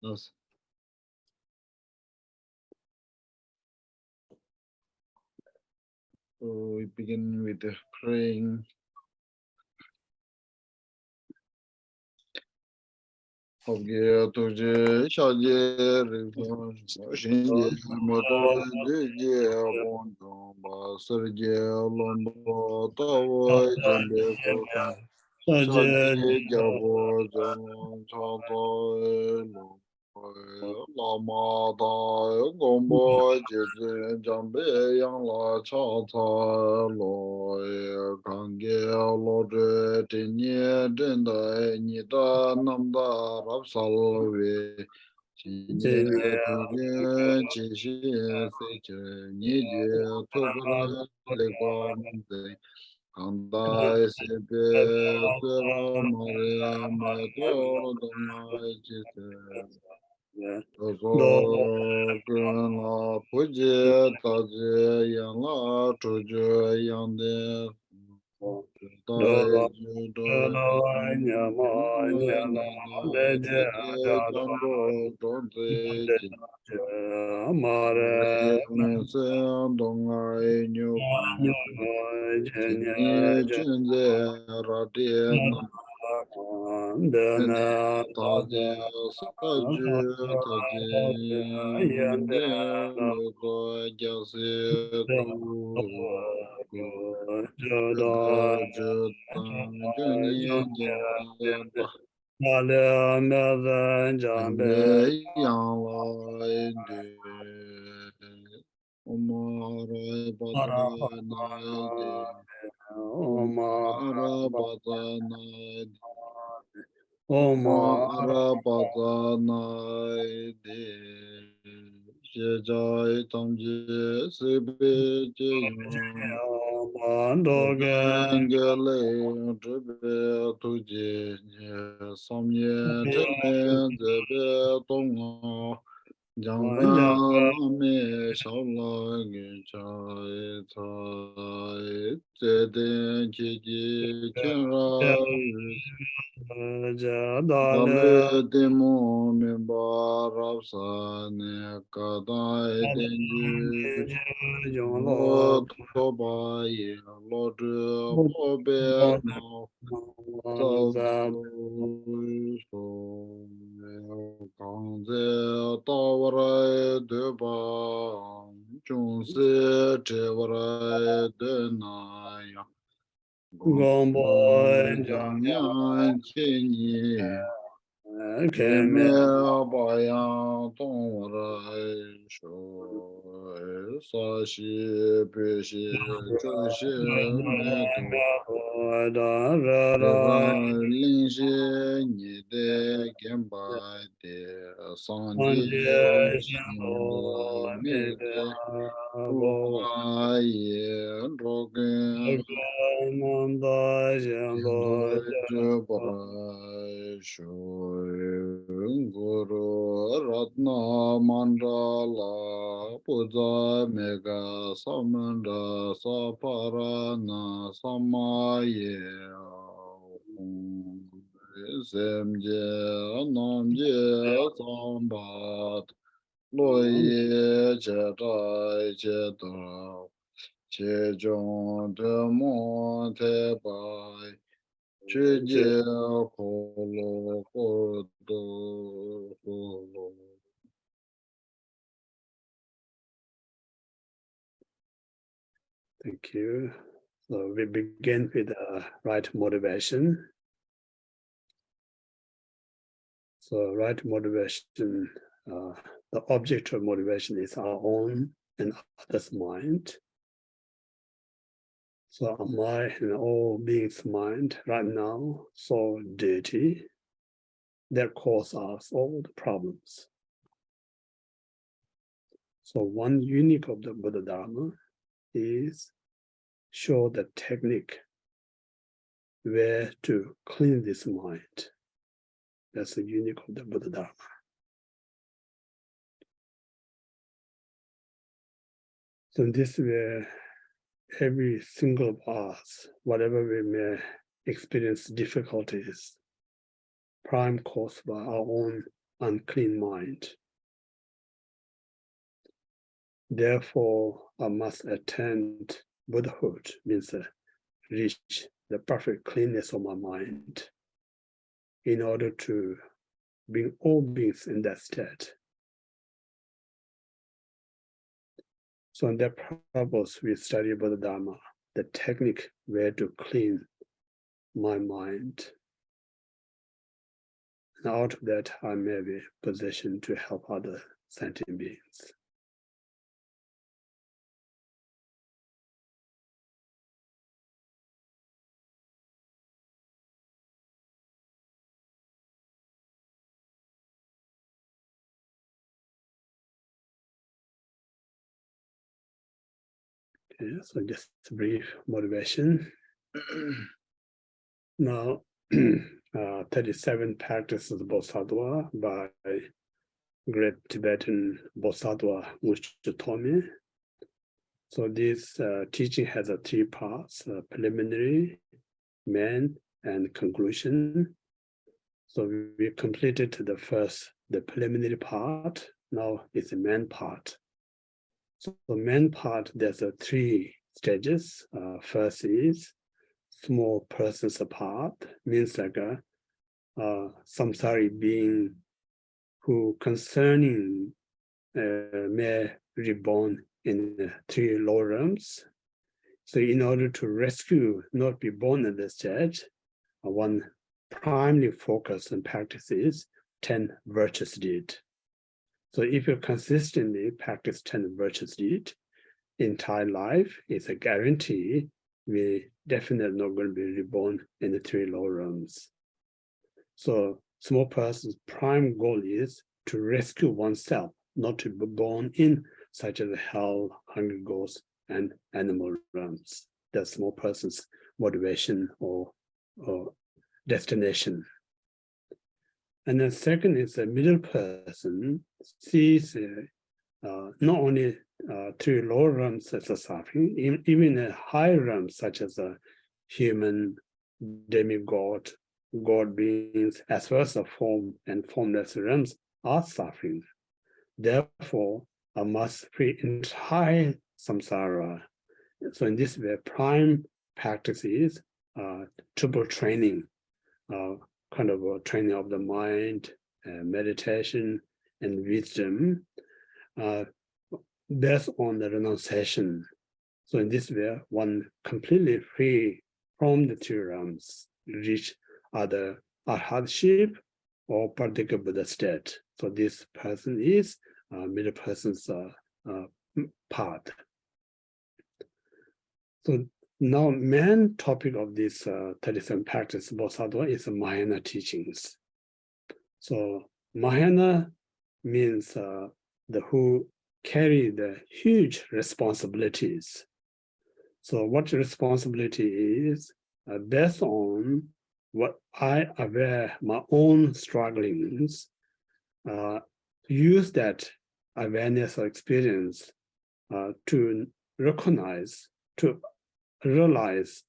Yes. So we begin with praying. Hobye tuje shaje rikon shinje meto jeje bonjong ba serje lombo tawa jembe kokan shaje jabo zong chato lama da gombo jeje jambe yang la chata lo kange lo de tenye denda ni da nam da rap salve chinye tuje chi shi se che ni je to bra le kwa mze kanda se pe se ra ma re me to do na chi se so kun la pu je ta je yang la tu je yang de Dale demo me barapsa ne kadai denju lo toba ye lo de lo be no sa so kang ze ta wara de ba chung se te wara de na ya Gombo jang yang chen ye me bayang tong rai sho sa shi pe shi chu shi me tu lin shi ni de gen bai de sang ji xin me de ru ha ye ro gen Guru Ratna Mandala Puja Mega Samanda Saparana Samaye Semje Namje Sambat Loye Chetai Chetra Che Jong De Mo Te Pai Thank you. So we begin with the right motivation. So right motivation, the object of motivation is our own and others' mind. So our mind and all beings' mind right now so dirty that cause us all the problems. So one unique of the Buddha Dharma is show the technique where to clean this mind. That's the unique of the Buddha Dharma. So in this way, every single of us, whatever we may experience difficulties, prime caused by our own unclean mind. Therefore, I must attain Buddhahood, means reach the perfect cleanness of my mind in order to bring all beings in that state. So in that purpose, we study Bodhidharma, the technique where to clean my mind. And out of that, I may be positioned to help other sentient beings. Okay, so just a brief motivation. Now, 37 practices of Bodhisattva by great Tibetan Bodhisattva Ngawang. So this teaching has three parts: preliminary, main, and conclusion. So we completed the preliminary part. Now it's the main part. So the main part, there's three stages. First is small persons apart, means like a samsari being who concerning may reborn in the three lower realms. So in order to rescue, not be born in this stage, one primarily focus and practice is 10 virtuous deed. So if you consistently practice 10 virtuous deed, entire life is a guarantee we definitely not going to be reborn in the three lower realms. So small person's prime goal is to rescue oneself, not to be born in such as hell, hungry ghosts, and animal realms. That's small person's motivation or destination. And then second is a middle person sees not only three lower realms as a suffering, even a higher realm such as a human, demigod, God beings, as well as the form and formless realms are suffering. Therefore, I must free entire samsara. So in this way, prime practice is triple training, kind of a training of the mind, meditation, and wisdom, based on the renunciation. So in this way, one completely free from the three realms, reach either arhatship or particular Buddha state. So this person is middle person's path. So now main topic of this 37 practice Bodhisattva is the Mahayana teachings. So Mahayana means the who carry the huge responsibilities. So what responsibility is based on what I aware my own strugglings, use that awareness or experience to recognize, to realize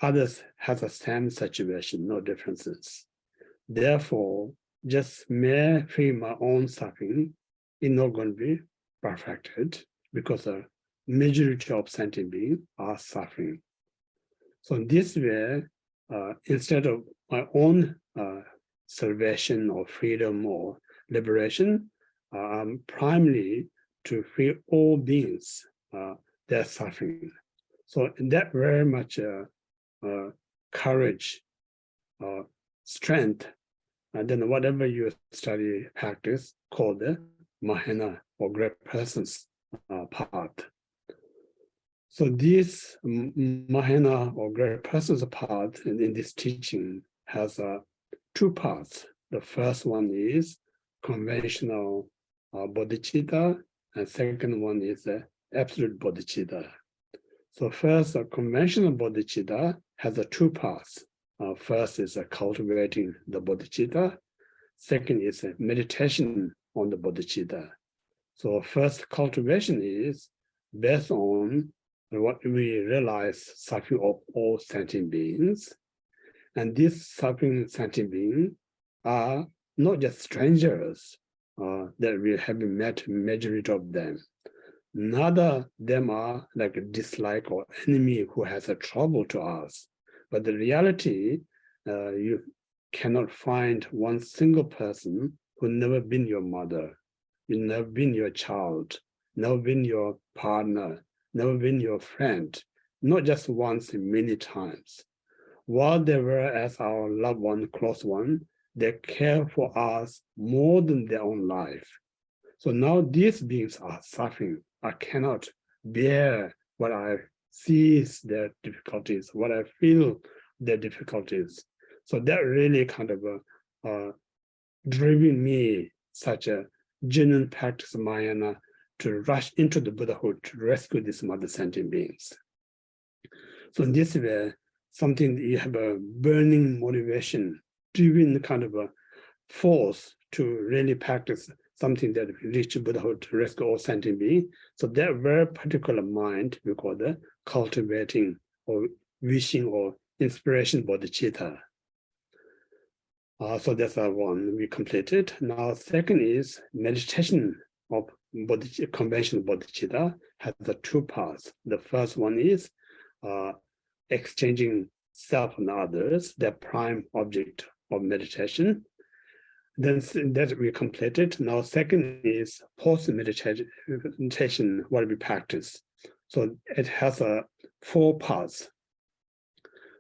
others have the same situation, no differences. Therefore, just mere free my own suffering is not going to be perfected because the majority of sentient beings are suffering. So in this way, instead of my own salvation or freedom or liberation, I'm primarily to free all beings their suffering. So in that very much courage, strength, and then whatever you study, practice, called the Mahayana or great persons part. So this Mahayana or great persons part in this teaching has two parts. The first one is conventional bodhicitta, and second one is absolute bodhicitta. So first, conventional bodhicitta has two parts. First is cultivating the bodhicitta. Second is meditation on the bodhicitta. So first cultivation is based on what we realize suffering of all sentient beings. And these suffering sentient beings are not just strangers that we haven't met majority of them. None of them are like a dislike or enemy who has a trouble to us. But the reality, you cannot find one single person who never been your mother, you never been your child, never been your partner, never been your friend, not just once, many times. While they were as our loved one, close one, they care for us more than their own life. So now these beings are suffering. I cannot bear what I see is their difficulties, what I feel their difficulties. So that really kind of driven me such a genuine practice of Mahayana to rush into the Buddhahood to rescue these mother sentient beings. So in this way, something that you have a burning motivation, driven kind of a force to really practice something that reach Buddhahood to rescue all sentient beings. So that very particular mind we call the cultivating or wishing or inspiration bodhicitta. So that's one we completed. Now, second is meditation of conventional bodhicitta has the two parts. The first one is exchanging self and others, the prime object of meditation. Then that we completed. Now, second is post-meditation, what we practice. So it has four parts.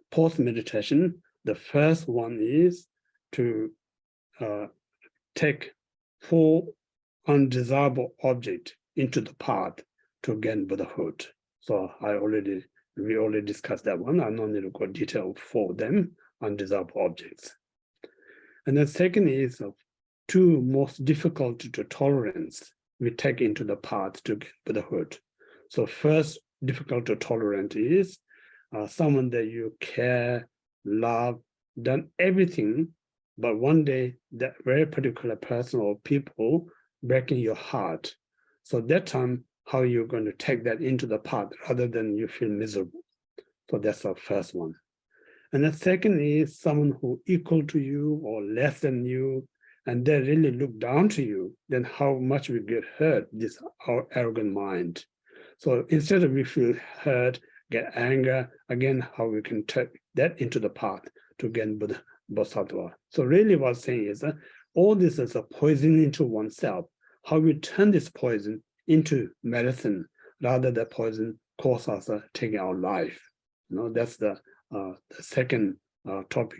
Post-meditation, the first one is to take four undesirable objects into the path to gain Buddhahood. So we already discussed that one. I don't need to go detail for them, undesirable objects. And the second is two most difficult to tolerance we take into the path to get Buddhahood. So first difficult to tolerate is someone that you care, love, done everything, but one day that very particular person or people breaking your heart. So that time, how you're going to take that into the path rather than you feel miserable. So that's the first one. And the second is someone who equal to you or less than you, and they really look down to you, then how much we get hurt, this our arrogant mind. So instead of we feel hurt, get anger, again, how we can take that into the path to gain Bodhisattva. So really what I'm saying is that all this is a poison into oneself, how we turn this poison into medicine, rather than poison cause us taking our life. That's the second topic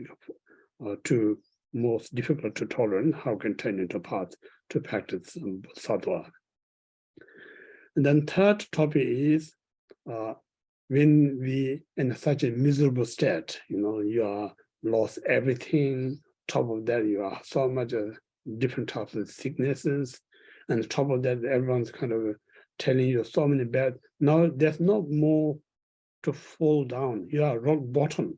of two most difficult to tolerate, how can turn into path to practice Bodhisattva. And then third topic is when we in such a miserable state, you are lost everything, top of that you are so much different types of sicknesses, and top of that everyone's kind of telling you so many bad, now there's no more to fall down, you are rock bottom,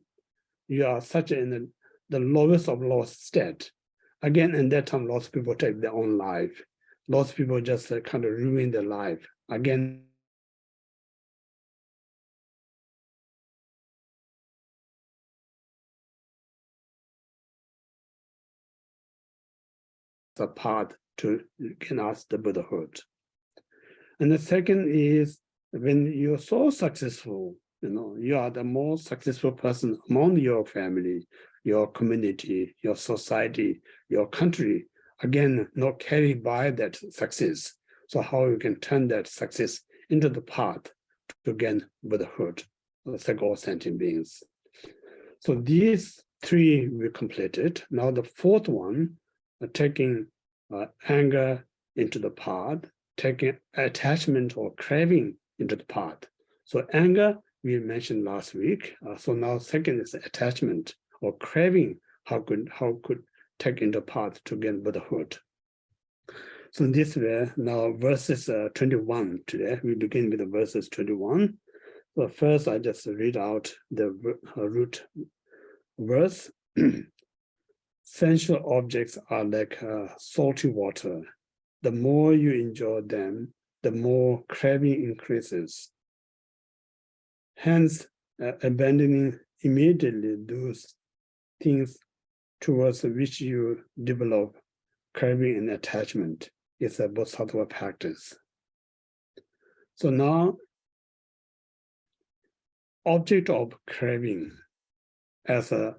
you are such in the lowest of lowest state. Again, in that time, lots of people take their own life. Lots of people just kind of ruin their life. Again, the path to gain us the Buddhahood. And the second is when you're so successful, you are the most successful person among your family, your community, your society, your country, again, not carried by that success. So how you can turn that success into the path to gain Buddhahood, like all sentient beings. So these three we completed. Now the fourth one, taking anger into the path, taking attachment or craving into the path. So anger, we mentioned last week. So now second is attachment or craving, how could take into path to gain Buddhahood. So in this way, now verses 21 today, we begin with the verses 21. So first I just read out the root verse. Sensual objects are like salty water. The more you enjoy them, the more craving increases. Hence, abandoning immediately those things towards which you develop craving and attachment is a Bodhisattva practice. So now, object of craving as a,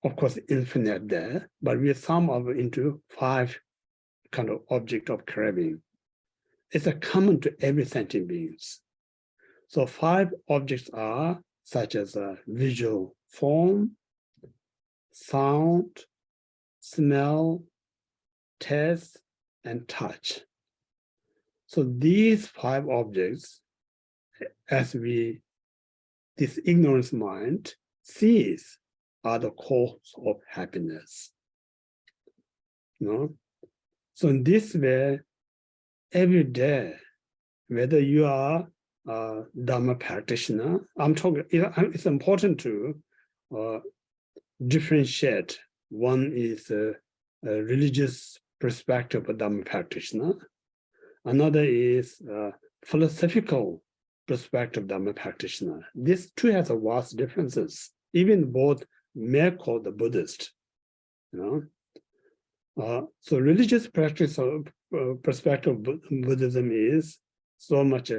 of course, infinite there, but we sum up into 5 kind of object of craving. It's a common to every sentient beings. So 5 objects are such as a visual form, sound, smell, taste, and touch. So these 5 objects, as this ignorance mind sees, are the cause of happiness. You know? So in this way, every day, whether you are a Dhamma practitioner, it's important to differentiate. One is a religious perspective of Dhamma practitioner. Another is a philosophical perspective of Dhamma practitioner. These two have a vast differences. Even both may call the Buddhist. You know? So religious practice of perspective of Buddhism is so much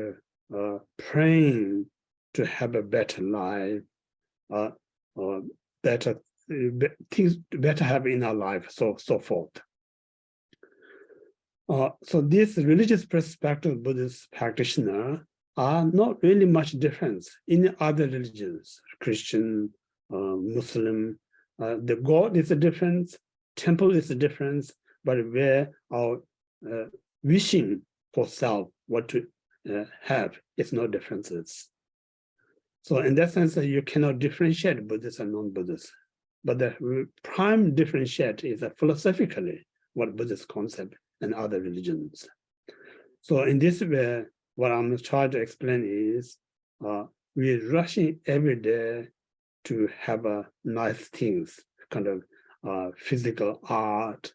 praying to have a better life, better things better have in our life, so forth. So this religious perspective of Buddhist practitioner are not really much difference in other religions, Christian, Muslim. The God is a difference, temple is a difference, but where our wishing for self, what to have, is no differences. So in that sense, you cannot differentiate Buddhist and non-Buddhist. But the prime differentiate is philosophically what Buddhist concept and other religions. So in this way, what I'm trying to explain is we're rushing every day to have nice things, kind of physical art,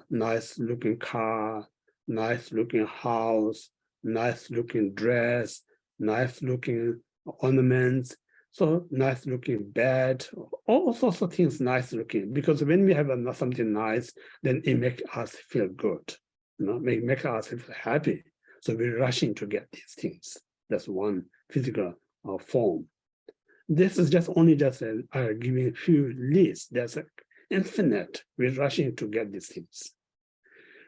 nice looking car, nice looking house, nice looking dress, nice looking ornaments, so nice looking bed, all sorts of things nice looking, because when we have something nice, then it makes us feel good, you know, make us feel happy. So we're rushing to get these things. That's one physical form. This is only giving a few lists. There's infinite. We're rushing to get these things.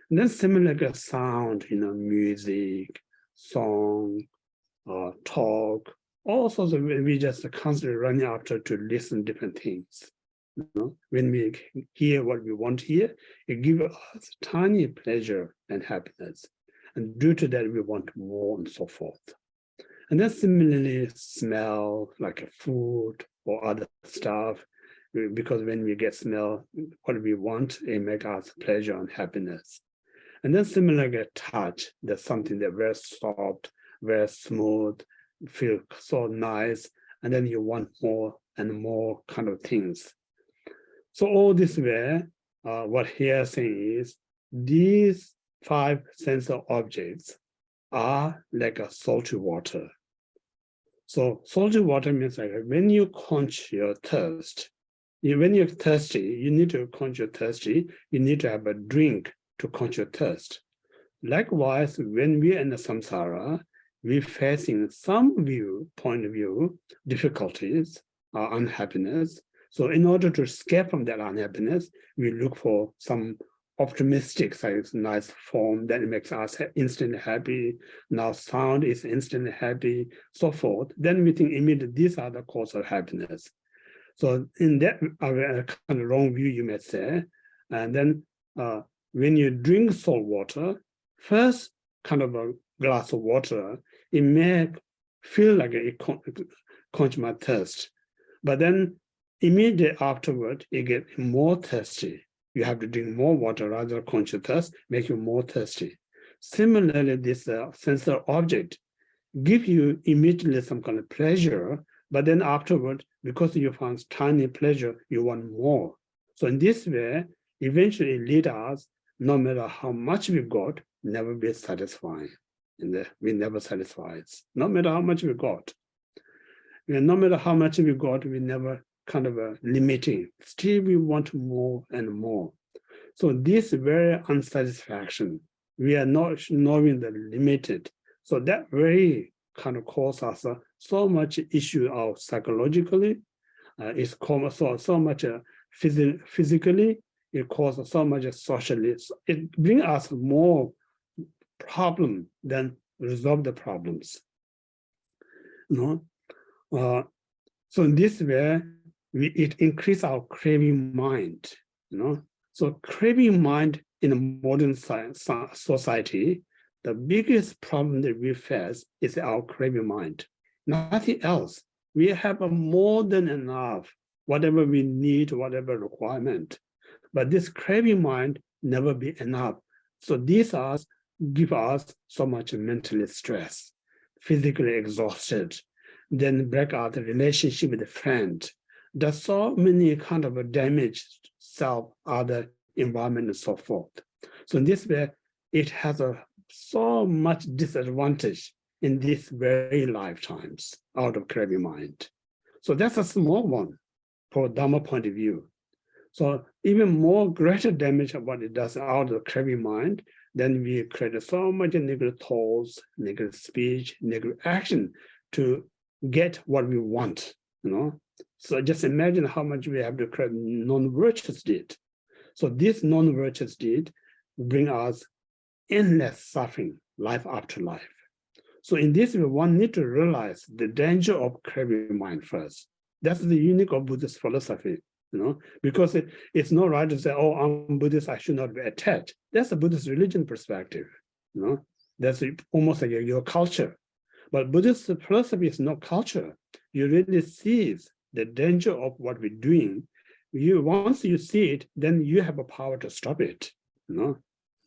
And then similarly, sound, you know, music, song, talk, all sorts of, we just constantly running after to listen to different things. You know, when we hear what we want to hear, it gives us tiny pleasure and happiness. And due to that, we want more and so forth. And then similarly, smell, like a food or other stuff, because when we get smell, what we want, it makes us pleasure and happiness. And then similarly, touch, there's something that's very soft, very smooth, feel so nice, and then you want more and more kind of things. So all this way, what here saying is these 5 sensory objects are like a salty water. So salty water means like when you quench your thirst, when you're thirsty, you need to quench your thirsty, you need to have a drink to quench your thirst. Likewise, when we're in the samsara, we're facing some point of view, difficulties, unhappiness. So in order to escape from that unhappiness, we look for some optimistic, nice form that makes us instantly happy. Now sound is instantly happy, so forth. Then we think immediately these are the cause of happiness. So in that kind of wrong view, you may say, and then when you drink salt water, first kind of a glass of water, it may feel like it quench my thirst, but then immediately afterward, you get more thirsty. You have to drink more water rather than quench your thirst, make you more thirsty. Similarly, this sensory object gives you immediately some kind of pleasure, but then afterward, because you found tiny pleasure, you want more. So in this way, eventually it leads us, no matter how much we got, never be satisfied. We never satisfy. No matter how much we got. No matter how much we got, we never kind of limiting. Still, we want more and more. So this very unsatisfaction, we are not knowing the limited. So that very kind of cause us so much issue of psychologically, it's caused so much physically, it causes so much socially. It brings us more problem than resolve the problems. So in this way, it increases our craving mind. So craving mind in a modern society, the biggest problem that we face is our craving mind. Nothing else. We have more than enough, whatever we need, whatever requirement. But this craving mind never be enough. So these give us so much mental stress, physically exhausted, then break out the relationship with a friend. There's so many kind of damaged self, other environment, and so forth. So in this way, it has so much disadvantage in these very lifetimes out of craving mind. So that's a small one for Dhamma point of view. So even more greater damage of what it does out of craving mind, then we create so much negative thoughts, negative speech, negative action to get what we want, So just imagine how much we have to create non-virtuous deed. So this non-virtuous deed bring us endless suffering, life after life. So in this way, one need to realize the danger of craving mind first. That's the unique of Buddhist philosophy, because it's not right to say, oh, I'm Buddhist, I should not be attached. That's a Buddhist religion perspective, That's almost like your culture. But Buddhist philosophy is not culture. You really see the danger of what we're doing. Once you see it, then you have a power to stop it. No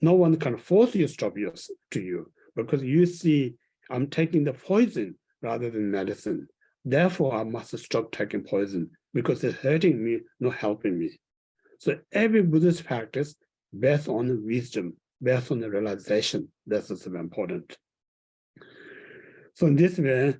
one can force you to stop to you because you see I'm taking the poison rather than medicine. Therefore, I must stop taking poison because it's hurting me, not helping me. So every Buddhist practice based on wisdom, based on the realization. That's also important. So in this way,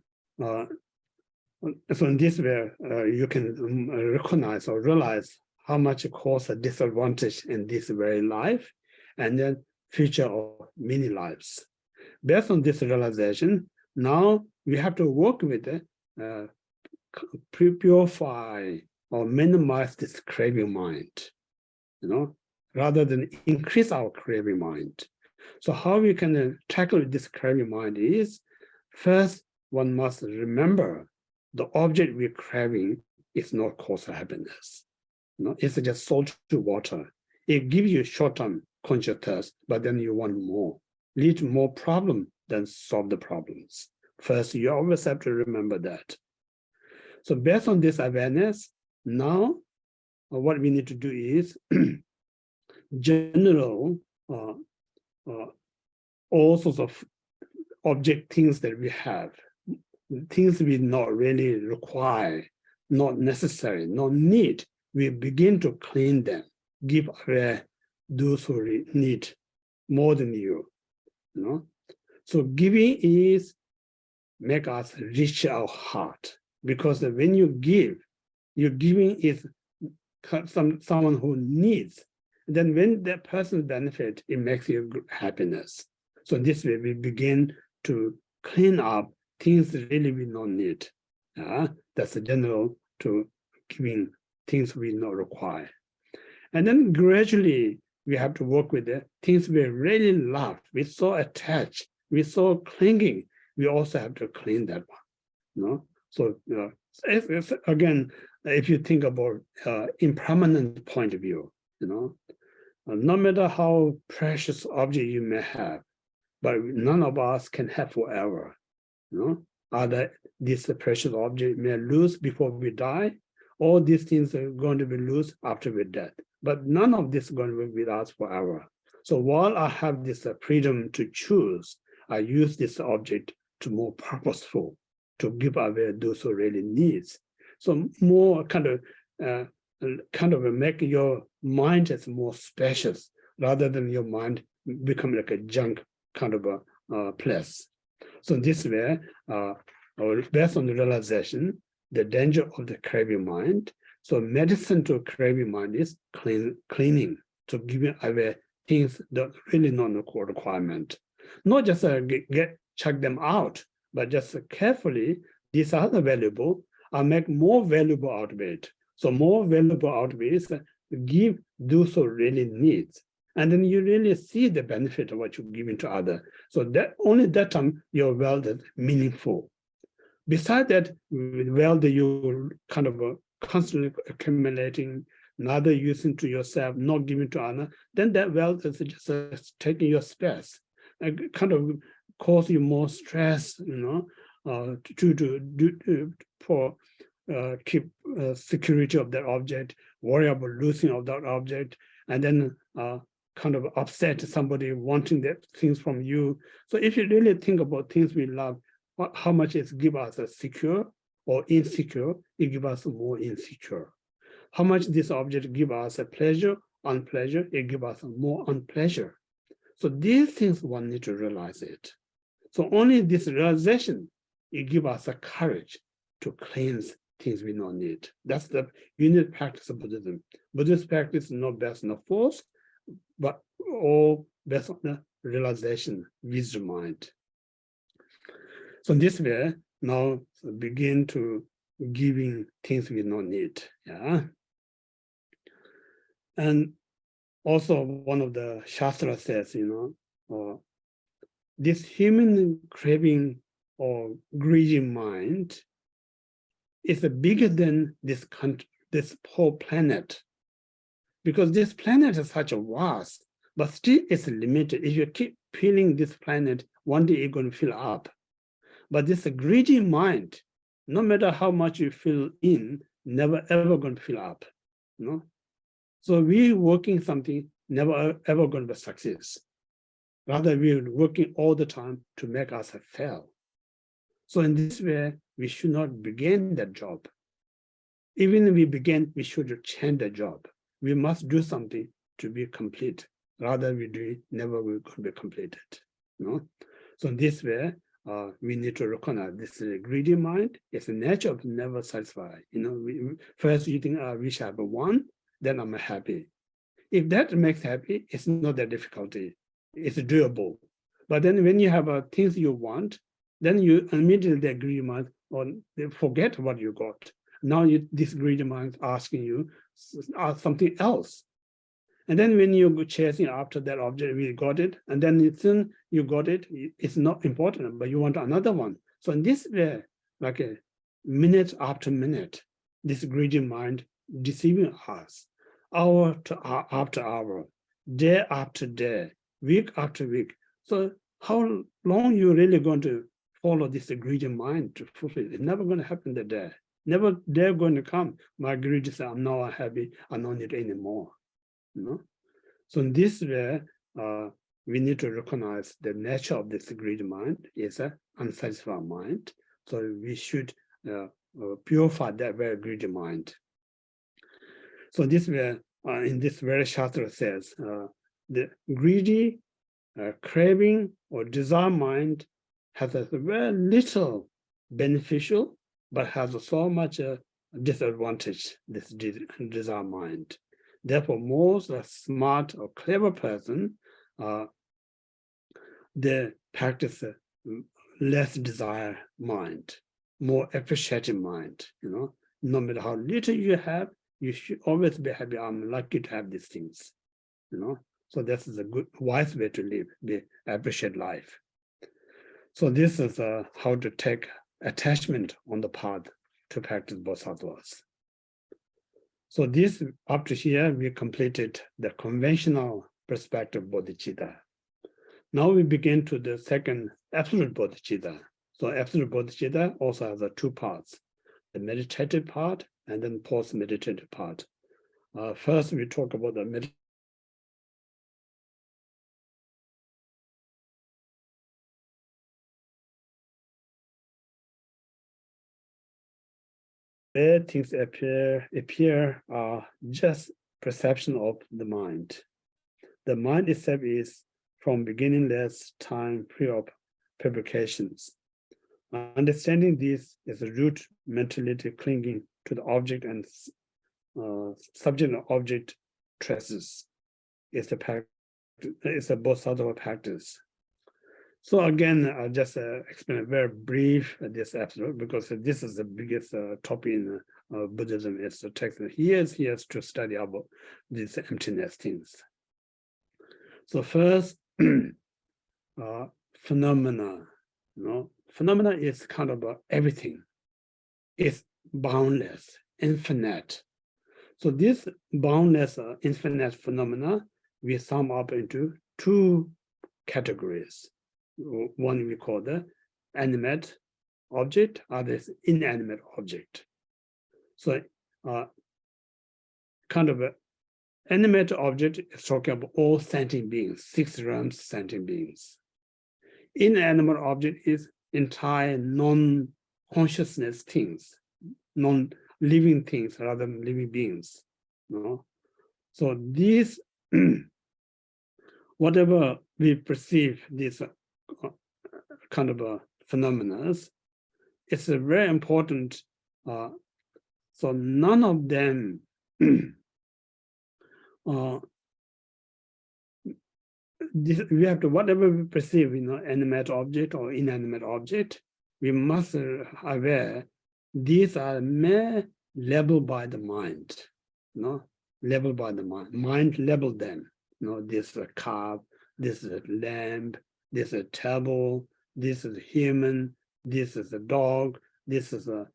you can recognize or realize how much it causes a disadvantage in this very life, and then future of many lives. Based on this realization, now we have to work with it, purify or minimize this craving mind, rather than increase our craving mind. So how we can tackle this craving mind is, first, one must remember the object we're craving is not cause happiness. It's just salt to water. It gives you short-term consciousness, but then you want more. Lead to more problem than solve the problems. First, you always have to remember that. So based on this awareness, now what we need to do is general all sorts of object things that we have, things we not really require, not necessary, not need, we begin to clean them, give away those who need more than you. So giving is make us reach our heart, because when you give, your giving is someone who needs. Then when that person benefit, it makes you happiness. So this way we begin to clean up things really we don't need. That's the general to giving things we not require. And then gradually we have to work with the things we really love, we're so attached, we're so clinging, we also have to clean that one. So again, if you think about impermanent point of view, no matter how precious object you may have, but none of us can have forever. Either this precious object may lose before we die, or these things are going to be lost after we're dead. But none of this is going to be with us forever. So while I have this freedom to choose, I use this object to more purposeful, to give away those who really needs. So more kind of make your mind as more spacious, rather than your mind become like a junk kind of a place. So this way, based on the realization, the danger of the craving mind. So medicine to craving mind is cleaning. to giving away things that really not a requirement. Not just check them out, but just carefully, these are the valuable, I'll make more valuable out of it. So more valuable out of it is give those who really needs. And then you really see the benefit of what you're giving to others. So that only that time your wealth is meaningful. Besides that, with wealth you kind of constantly accumulating, neither using to yourself, not giving to others, then that wealth is just taking your space, and kind of cause you more stress, for keep security of that object, worry about losing of that object, and then kind of upset somebody wanting that things from you. So if you really think about things we love, how much it give us a secure or insecure, it give us more insecure. How much this object give us a pleasure, unpleasure, it give us more unpleasure. So these things one need to realize it. So only this realization, it give us a courage to cleanse things we don't need. That's the unit practice of Buddhism. Buddhist practice is not based on the force, but all based on the realization, wisdom mind. So this way, now begin to giving things we don't need. Yeah. And also one of the Shastra says, this human craving or greedy mind is bigger than this country, this whole planet. Because this planet is such a vast, but still it's limited. If you keep filling this planet, one day you're going to fill up. But this greedy mind, no matter how much you fill in, never ever going to fill up. So we working something, never ever going to be success. Rather, we're working all the time to make us fail. So in this way, we should not begin that job. Even if we begin, we should change the job. We must do something to be complete. Rather, we do it, never will be completed. So in this way, we need to recognize this greedy mind. It's the nature of never satisfied. First you think, I wish I have one, then I'm happy. If that makes happy, it's not that difficulty. It's doable. But then when you have things you want, then you immediately the greedy mind or they forget what you got. Now this greedy mind is asking you something else. And then when you go chasing after that object, we got it, and then soon you got it, it's not important, but you want another one. So in this way, like a minute after minute, this greedy mind deceiving us, hour after hour, day after day, week after week. So how long you really going to follow this greedy mind to fulfill it? It's never going to happen that day. Never they're going to come. My greedy say, I'm now happy, I don't need anymore. So in this way, we need to recognize the nature of this greedy mind is an unsatisfied mind. So we should purify that very greedy mind. So this way, in this very Shastra says, the greedy, craving or desire mind has a very little beneficial, but has so much disadvantage, this desire mind. Therefore, most smart or clever person, they practice less desire mind, more appreciative mind. No matter how little you have, you should always be happy. I'm lucky to have these things. So this is a good, wise way to live, be appreciate life. So this is how to take attachment on the path to practice Bodhisattvas. So this, up to here, we completed the conventional perspective bodhicitta. Now we begin to the second absolute bodhicitta. So absolute bodhicitta also has two parts, the meditative part and then post-meditative part. First, we talk about the meditative. Where things appear are just perception of the mind. The mind itself is from beginningless time free of fabrications. Understanding this is a root mentality clinging to the object and subject and object traces. It's a Bodhisattva practice. So again, I'll just explain a very brief this episode because this is the biggest topic in Buddhism. It's the text. He has to study about these emptiness things. So first, phenomena. Phenomena is kind of everything. It's boundless, infinite. So this boundless, infinite phenomena we sum up into two categories. One we call the animate object, other is inanimate object. So kind of an animate object is talking about all sentient beings, 6 realms sentient beings. Inanimate object is entire non-consciousness things, non-living things rather than living beings. So these, whatever we perceive, these kind of phenomena, it's a very important. So none of them we have to, whatever we perceive, animate object or inanimate object, we must aware these are mere labeled by the mind, labeled by the mind. Mind labeled them. This is a calf, this is a lamb, this is a table, this is a human, this is a dog, this is a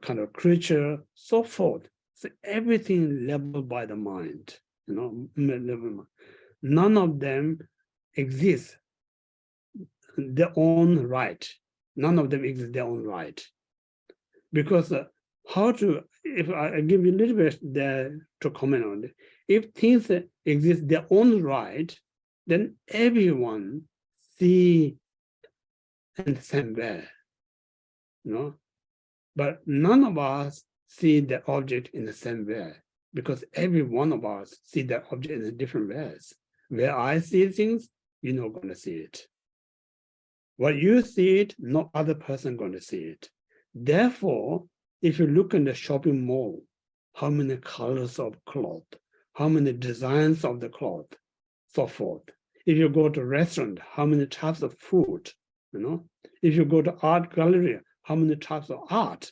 kind of creature, so forth. So everything labeled by the mind, None of them exist their own right. None of them exist their own right. Because if I give you a little bit there to comment on it, if things exist their own right, then everyone see in the same way, But none of us see the object in the same way, because every one of us see that object in different ways. Where I see things, you're not going to see it. What you see it, no other person going to see it. Therefore, if you look in the shopping mall, how many colors of cloth, how many designs of the cloth, so forth. If you go to a restaurant, how many types of food, If you go to art gallery, how many types of art?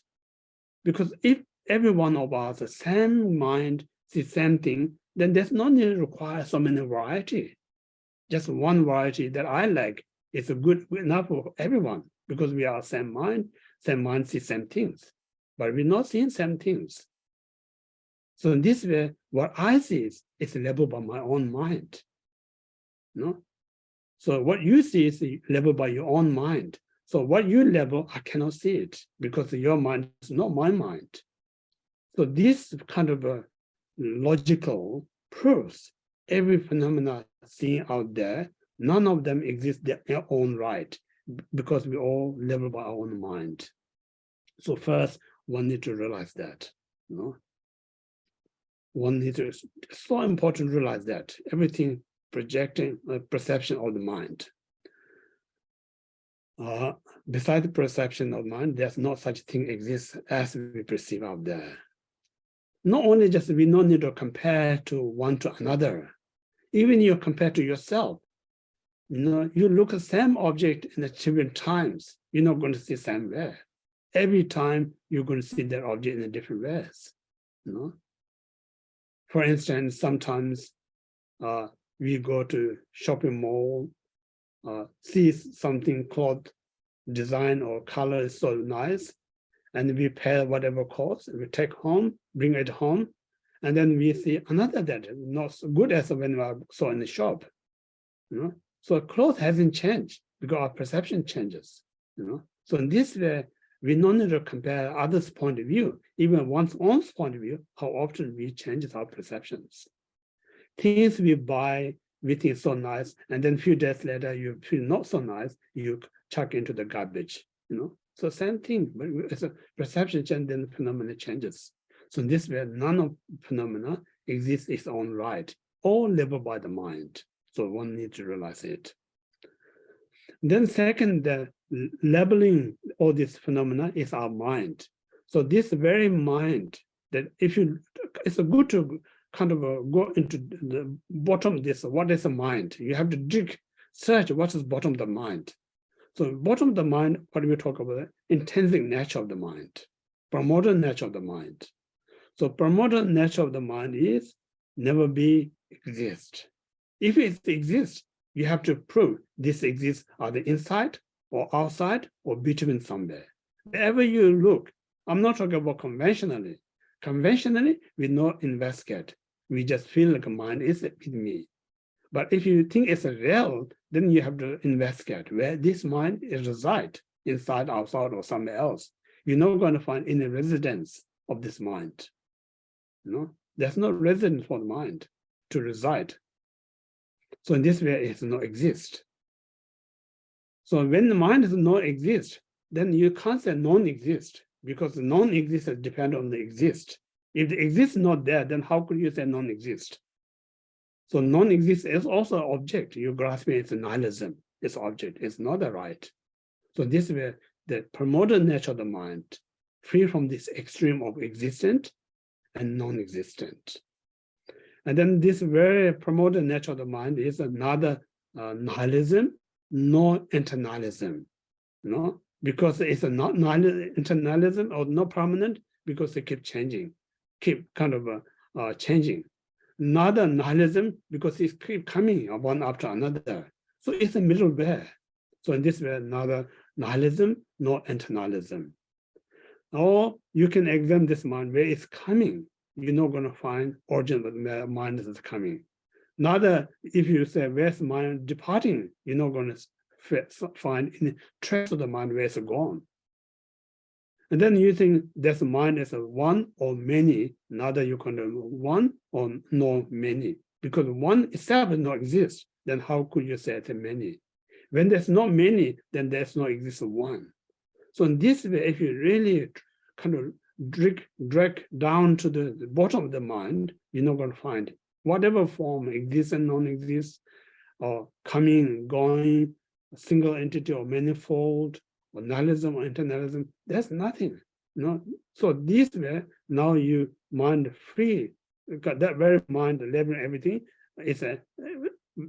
Because if every one of us, the same mind, sees same thing, then there's no need to require so many variety. Just one variety that I like is good enough for everyone, because we are same mind sees same things, but we're not seeing same things. So in this way, what I see is labeled by my own mind. So what you see is labeled by your own mind. So what you label, I cannot see it because your mind is not my mind. So this kind of a logical proves every phenomena seen out there, none of them exist their own right, because we all labeled by our own mind. So first, one need to realize that. It's so important to realize that everything projecting perception of the mind. Besides the perception of mind, there's no such thing exists as we perceive out there. Not only just we don't need to compare to one to another, even you compare to yourself. You look at the same object in the different times, you're not going to see the same way. Every time you're going to see that object in different ways. For instance, sometimes we go to shopping mall, see something cloth design or color is so nice, and we pay whatever cost, we take home, bring it home, and then we see another that is not so good as when we saw in the shop. So clothes hasn't changed because our perception changes. So in this way, we don't need to compare others' point of view, even one's own point of view, how often we change our perceptions. Things we buy, we think so nice, and then a few days later, you feel not so nice, you chuck into the garbage, So same thing, but it's a perception change, then the phenomena changes. So in this way, none of phenomena exists its own right, all labeled by the mind. So one needs to realize it. Then second, the labeling all these phenomena is our mind. So this very mind that it's good to kind of go into the bottom of this. What is the mind? You have to dig, search what is bottom of the mind. So bottom of the mind, what we talk about, intrinsic nature of the mind, primordial nature of the mind. So primordial nature of the mind is never be exist. If it exists, you have to prove this exists either inside or outside or between somewhere. Wherever you look, I'm not talking about conventionally. Conventionally, we not investigate. We just feel like a mind is with me. But if you think it's a real, then you have to investigate where this mind is reside, inside, outside, or somewhere else. You're not going to find any residence of this mind. You know, there's no residence for the mind to reside. So in this way, it does not exist. So when the mind does not exist, then you can't say non-exist, because the non-existence depends on the exist. If the exist is not there, then how could you say non-exist? So non-exist is also an object. You're grasping it's nihilism. It's object. It's not a right. So this way, the primordial nature of the mind, free from this extreme of existent and non-existent. And then this very primordial nature of the mind is another nihilism, no internalism, you know, because it's a not internalism or not permanent, because they keep changing, keep kind of changing. Another nihilism, because it keep coming one after another. So it's a middle way. So in this way, another nihilism, no internalism. Or you can examine this mind where it's coming. You're not going to find origin of the mind is coming. Neither if you say where's the mind departing, you're not going to find any trace of the mind where it's gone. And then you think this mind is a one or many, neither you can one or no many, because one itself does not exist. Then how could you say it's a many? When there's not many, then there's no exist of one. So in this way, if you really kind of drag down to the bottom of the mind, you're not going to find whatever form exists and non-exists, or coming, going, a single entity or manifold, or nihilism or internalism. There's nothing. You know? So this way, now you mind free. That very mind, labeling everything, is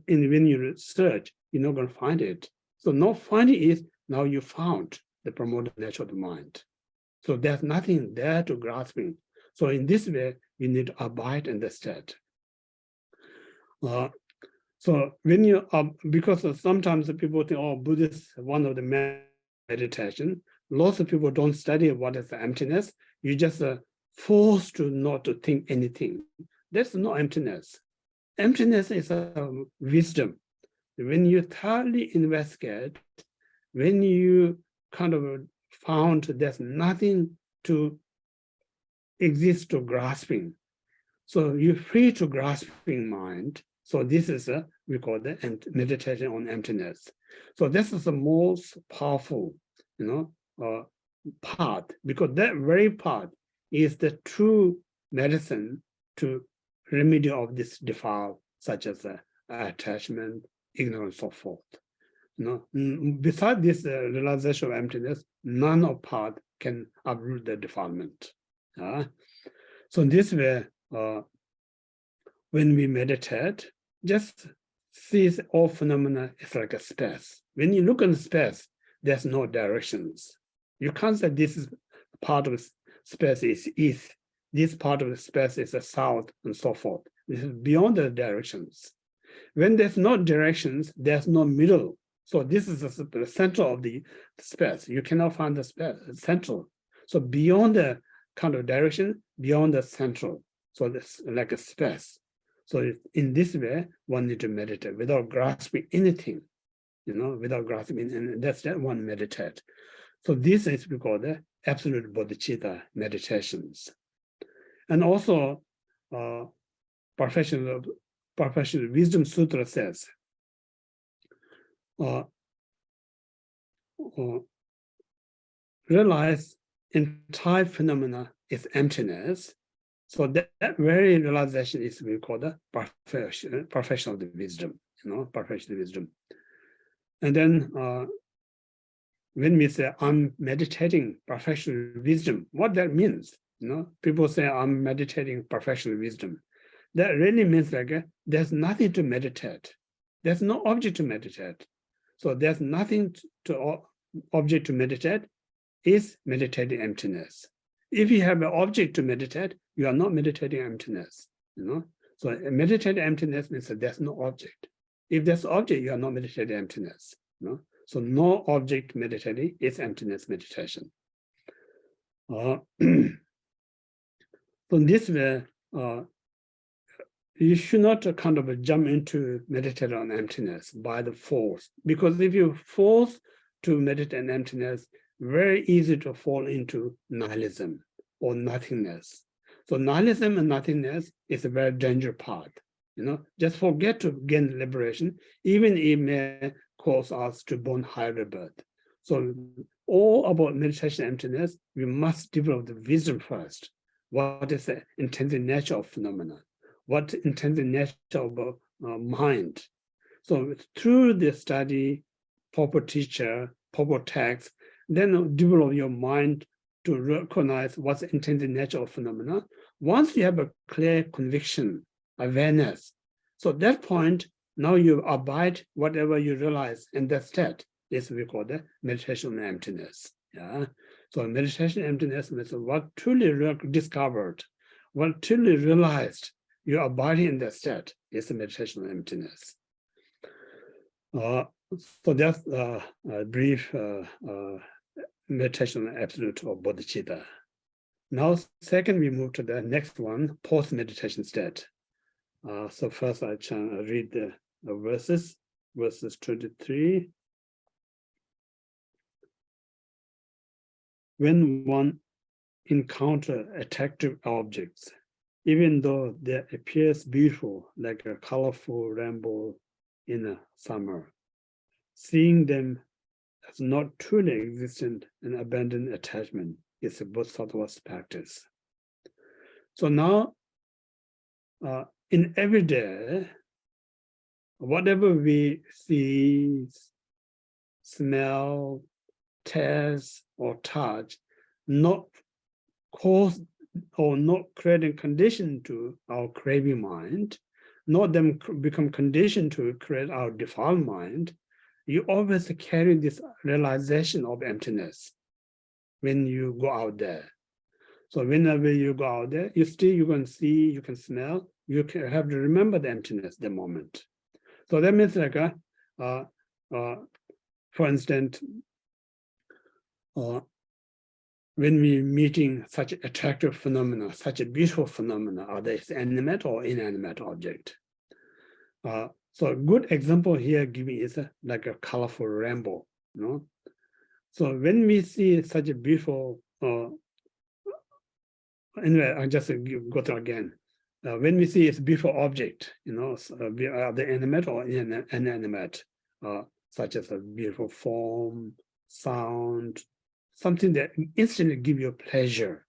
when you search, you're not going to find it. So not finding is now you found the primordial nature of the mind. So there's nothing there to grasping. So in this way, you need to abide in the state. So when you because sometimes people think, oh, Buddhist, one of the meditation. Lots of people don't study what is the emptiness. You just forced to not to think anything. That's no emptiness. Emptiness is a wisdom. When you thoroughly investigate, when you kind of found there's nothing to exist to grasping, so you're free to grasping mind. So this is we call the meditation on emptiness. So this is the most powerful, part, because that very part is the true medicine to remedy of this defile, such as attachment, ignorance, so forth. Besides this realization of emptiness, none of part can uproot the defilement. So in this way, when we meditate, just see all phenomena is like a space. When you look in the space, there's no directions. You can't say this is part of the space is east, this part of the space is the south, and so forth. This is beyond the directions. When there's no directions, there's no middle. So this is the center of the space. You cannot find the space, central. So beyond the kind of direction, beyond the central. So it's like a space. So in this way, one need to meditate without grasping anything, without grasping, and that's that one meditate. So this is called the absolute bodhicitta meditations. And also, Professional Wisdom Sutra says, realize entire phenomena is emptiness. So that very realization is we call the professional wisdom, professional wisdom. And then when we say I'm meditating professional wisdom, what that means, people say I'm meditating professional wisdom. that really means like there's nothing to meditate. There's no object to meditate. So there's nothing to object to meditate is meditating emptiness. If you have an object to meditate, you are not meditating emptiness, you know. So meditating emptiness means that there's no object. If there's object, you are not meditating emptiness, you know. So no object meditating is emptiness meditation. So this way, you should not kind of jump into meditate on emptiness by the force, because if you force to meditate on emptiness, very easy to fall into nihilism or nothingness. So nihilism and nothingness is a very dangerous path. You know, just forget to gain liberation, even if it may cause us to born higher rebirth. So all about meditation emptiness, we must develop the wisdom first. What is the intrinsic nature of phenomena? What intrinsic nature of mind? So through the study, proper teacher, proper text, then develop your mind to recognize what's the intrinsic nature of phenomena. Once you have a clear conviction, awareness, so at that point, now you abide whatever you realize, and that state is we call the meditation on emptiness. Yeah. So meditation emptiness means what truly discovered, what truly realized, you abiding in that state is the meditation on emptiness. So that's a brief meditation on absolute or bodhicitta. Now, second, we move to the next one, post-meditation state. So first I read the verses 23. When one encounters attractive objects, even though they appears beautiful, like a colorful rainbow in a summer, seeing them as not truly existent and abandon attachment is a Bodhisattva's practice. So now, in every day, whatever we see, smell, taste, or touch, not cause or not creating condition to our craving mind, not them become conditioned to create our defiled mind, you always carry this realization of emptiness when you go out there. So whenever you go out there, you can see, you can smell, you can have to remember the emptiness, the moment. So that means like, for instance, when we meeting such attractive phenomena, such a beautiful phenomena, are they animate or inanimate object? So a good example here given is like a colorful rainbow, you know. So when we see such a beautiful, anyway, I just go through again. When we see a beautiful object, you know, are they animate or inanimate, such as a beautiful form, sound, something that instantly give you pleasure.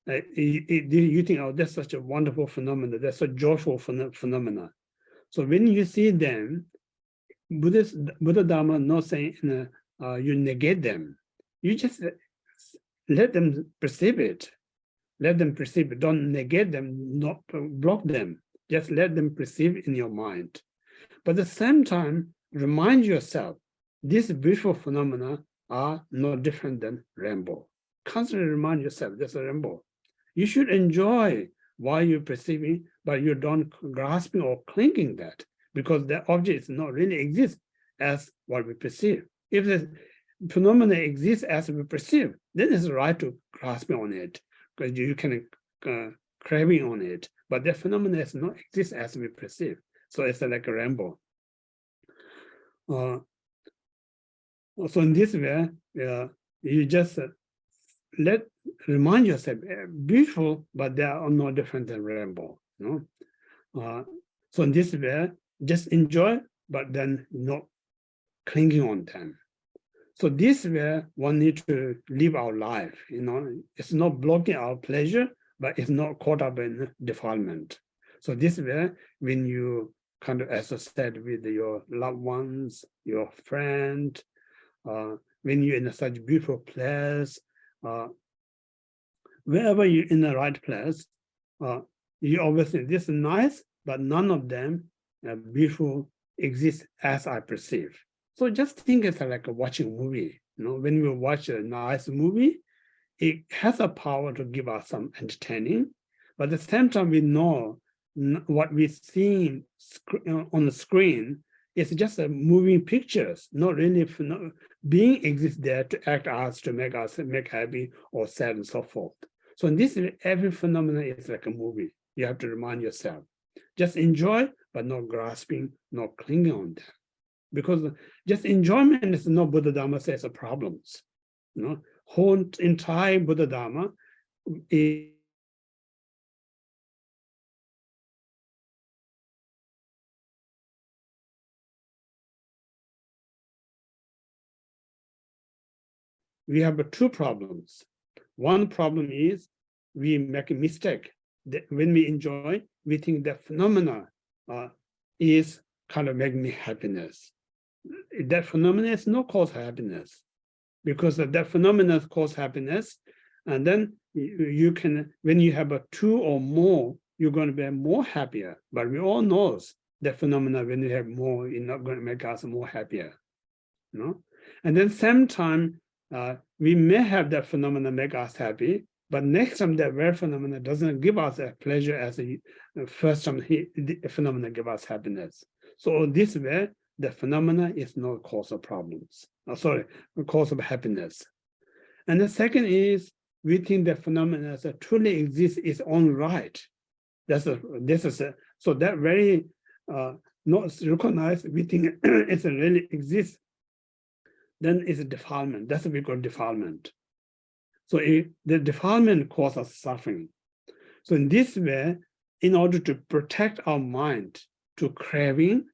You think, oh, that's such a wonderful phenomenon, that's a joyful phenomena. So when you see them, Buddha Dharma not saying you negate them. You just let them perceive it. Let them perceive it. Don't negate them, not block them. Just let them perceive in your mind. But at the same time, remind yourself, these beautiful phenomena are no different than rainbow. Constantly remind yourself, there's a rainbow. You should enjoy while you're perceiving, but you don't grasping or clinging that, because the object does not really exist as what we perceive. If the phenomena exists as we perceive, then it's right to grasping on it, because you can craving on it, but the phenomena does not exist as we perceive. So it's like a rainbow. So in this way, you just remind yourself, beautiful, but they are no different than rainbow. You know? So in this way, just enjoy, but then not clinging on them. So this way, one needs to live our life. You know, it's not blocking our pleasure, but it's not caught up in defilement. So this way, when you kind of associate with your loved ones, your friend, when you're in such beautiful place, wherever you're in the right place, You always think this is nice, but none of them beautiful exist as I perceive. So just think it's like watching a movie. When we watch a nice movie, it has a power to give us some entertaining, but at the same time we know what we see on the screen is just a moving pictures, not really being exists there to act us, to make us happy or sad and so forth. So in this, every phenomenon is like a movie. You have to remind yourself, just enjoy, but not grasping, not clinging on that. Because just enjoyment is not Buddha Dharma says a problems. Whole entire Buddha Dharma is we have two problems. One problem is we make a mistake. When we enjoy, we think that phenomena is kind of making me happiness. That phenomena is not cause happiness, because that phenomena cause happiness, and then you can, when you have a two or more, you're going to be more happier. But we all know that phenomena, when you have more, you're not going to make us more happier. And then same time, we may have that phenomena make us happy, but next time that very phenomena doesn't give us a pleasure as the first time the phenomena give us happiness. So this way, the phenomena is not cause of problems. Cause of happiness. And the second is we think that phenomena that truly exists is on right. So that very not recognized, we think it really exists. Then it's a defilement. That's what we call defilement. So the defilement causes suffering. So in this way, in order to protect our mind to craving,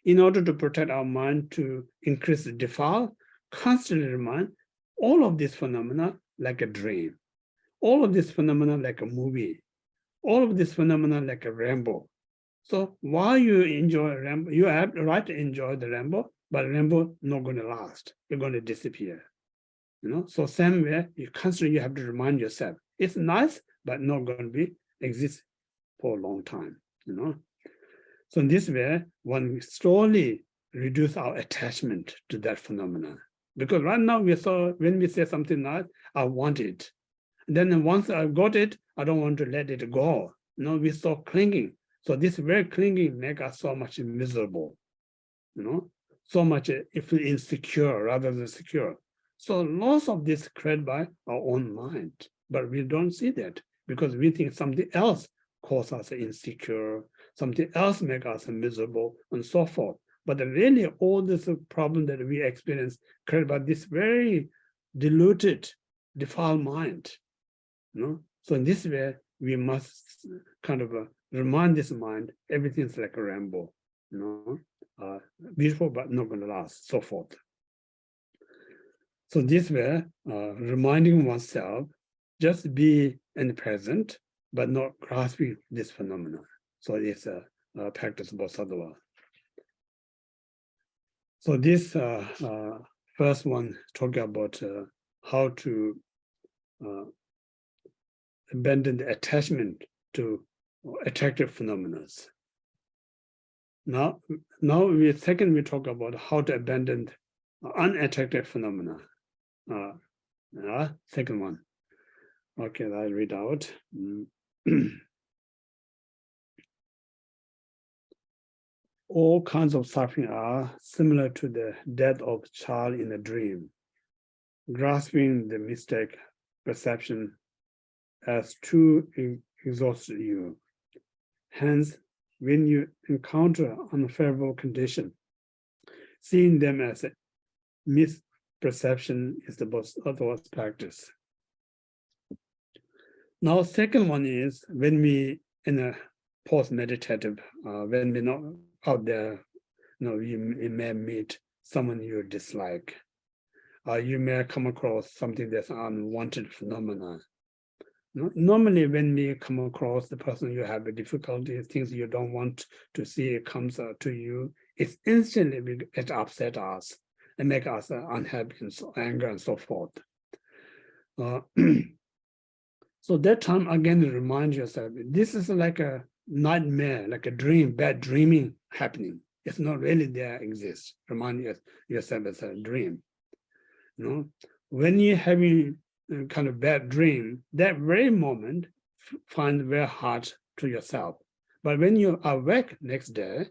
in order to protect our mind to increase the defile, constantly remind all of these phenomena like a dream, all of these phenomena like a movie, all of these phenomena like a rainbow. So while you enjoy a rainbow, you have the right to enjoy the rainbow, but rainbow not going to last. You're going to disappear. So same way, you constantly have to remind yourself, it's nice, but not going to be exist for a long time. So in this way, one slowly reduce our attachment to that phenomena. Because right now when we say something nice, I want it. And then once I got it, I don't want to let it go. We start clinging. So this very clinging make us so much miserable. So much insecure rather than secure. So lots of this created by our own mind, but we don't see that because we think something else causes us insecure, something else makes us miserable, and so forth. But really, all this problem that we experience created by this very diluted, defiled mind. So in this way, we must kind of remind this mind everything's like a rainbow, beautiful but not going to last, so forth. So this way, reminding oneself, just be in the present, but not grasping this phenomenon. So it's a practice of Bodhisattva. So this first one talking about how to abandon the attachment to attractive phenomena. Now we talk about how to abandon unattractive phenomena. Second one. Okay, I'll read out. All kinds of suffering are similar to the death of a child in a dream, grasping the mistake perception as true exhausts you. Hence, when you encounter unfavorable condition, seeing them as a misperception is the Bodhisattva's practice. Now, second one is when we in a post-meditative, when we're not out there, you may meet someone you dislike. You may come across something that's an unwanted phenomenon. Normally, when we come across the person you have a difficulty, things you don't want to see, it comes to you, it's instantly it upset us and make us unhappy and angry and so forth. So that time again, remind yourself, this is like a nightmare, like a dream, bad dreaming happening. It's not really there exists. Remind yourself it's a dream. You know, when you're having a kind of bad dream, that very moment find very hard to yourself. But when you awake next day,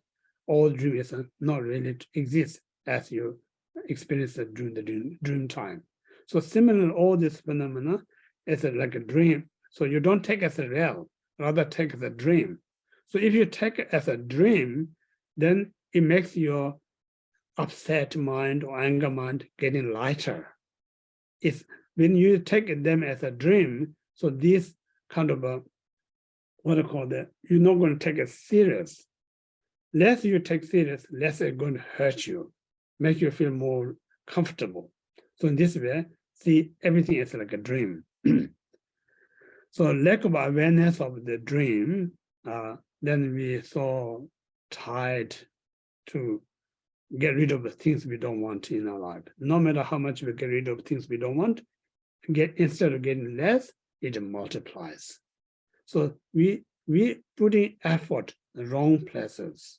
all dreams not really exist as you experience it during the dream time. So similarly, all this phenomena is like a dream. So you don't take it as a real, rather take it as a dream. So if you take it as a dream, then it makes your upset mind or anger mind getting lighter. It's when you take them as a dream, so this kind of a, what I call that, you're not going to take it serious. Less you take serious, less it's going to hurt you, make you feel more comfortable. So in this way, see everything is like a dream. So lack of awareness of the dream, then we so tied to get rid of the things we don't want in our life. No matter how much we get rid of things we don't want, instead of getting less, it multiplies. So we put in effort in wrong places.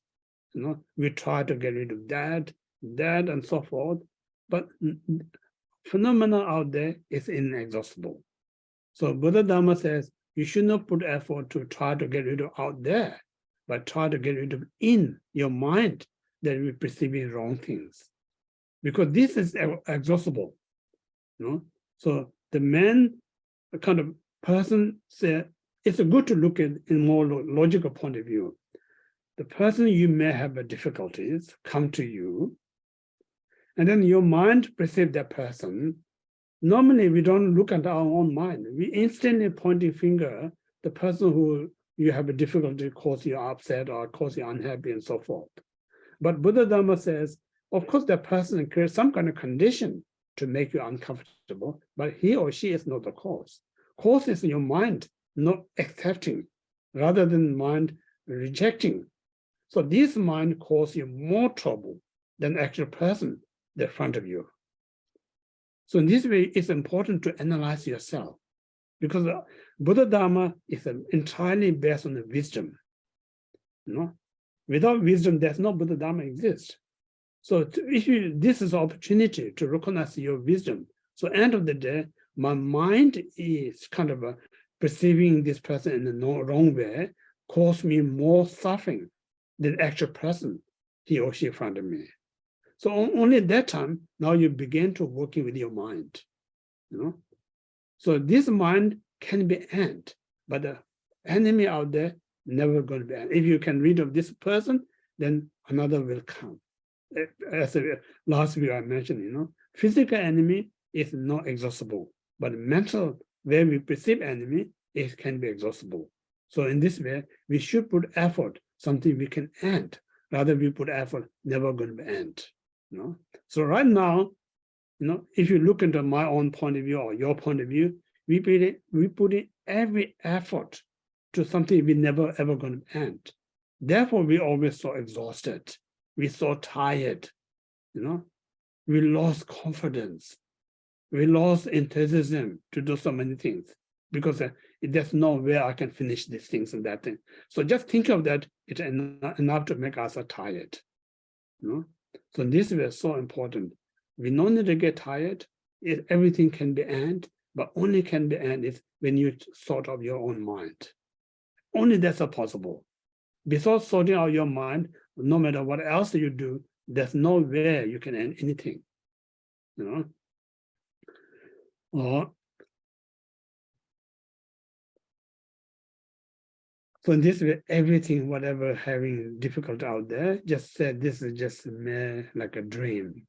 You know, we try to get rid of that, and so forth, but phenomena out there is inexhaustible. So Buddha Dhamma says you should not put effort to try to get rid of out there, but try to get rid of in your mind that we're perceiving wrong things. Because this is exhaustible. You know? So the man kind of person said, it's good to look at in more logical point of view. The person you may have difficulties come to you, and then your mind perceives that person. Normally, we don't look at our own mind. We instantly pointing finger, the person who you have a difficulty cause you upset or cause you unhappy and so forth. But Buddha Dhamma says, of course, that person creates some kind of condition to make you uncomfortable, but he or she is not the cause. Cause is your mind not accepting, rather than mind rejecting. So this mind causes you more trouble than the actual person in front of you. So in this way, it's important to analyze yourself, because Buddha Dhamma is entirely based on the wisdom. You know, without wisdom, there's no Buddha Dhamma exist. So if this is an opportunity to recognize your wisdom. So end of the day, my mind is kind of perceiving this person in the wrong way, cause me more suffering than the actual person, he or she in front of me. So only at that time, now you begin to working with your mind, you know. So this mind can be end, but the enemy out there never going to be end. If you can read of this person, then another will come. As last week I mentioned, you know, physical enemy is not exhaustible, but mental, where we perceive enemy, it can be exhaustible. So in this way, we should put effort, something we can end, rather we put effort, never going to end. You know? So right now, you know, if you look into my own point of view or your point of view, we put in every effort to something we never ever going to end. Therefore, we always so exhausted. We so tired, you know. We lost confidence. We lost enthusiasm to do so many things because there's no way I can finish these things and that thing. So just think of that, it's enough to make us tired, you know. So this is so important. We don't need to get tired. Everything can be end, but only can be end is when you sort out your own mind. Only that's possible. Besides sorting out your mind, no matter what else you do, there's no way you can end anything, you know. So in this way, everything, whatever having difficult out there, just said this is just like a dream.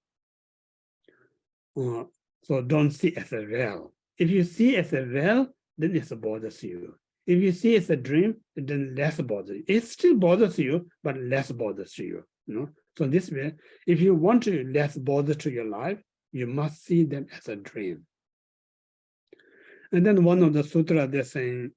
So don't see it as a real. If you see it as a real, then it bothers you. If you see it as a dream, then less bothers you. It still bothers you, but less bothers you. You know. So in this way, if you want to less bother to your life, you must see them as a dream. And then one of the sutra they're saying,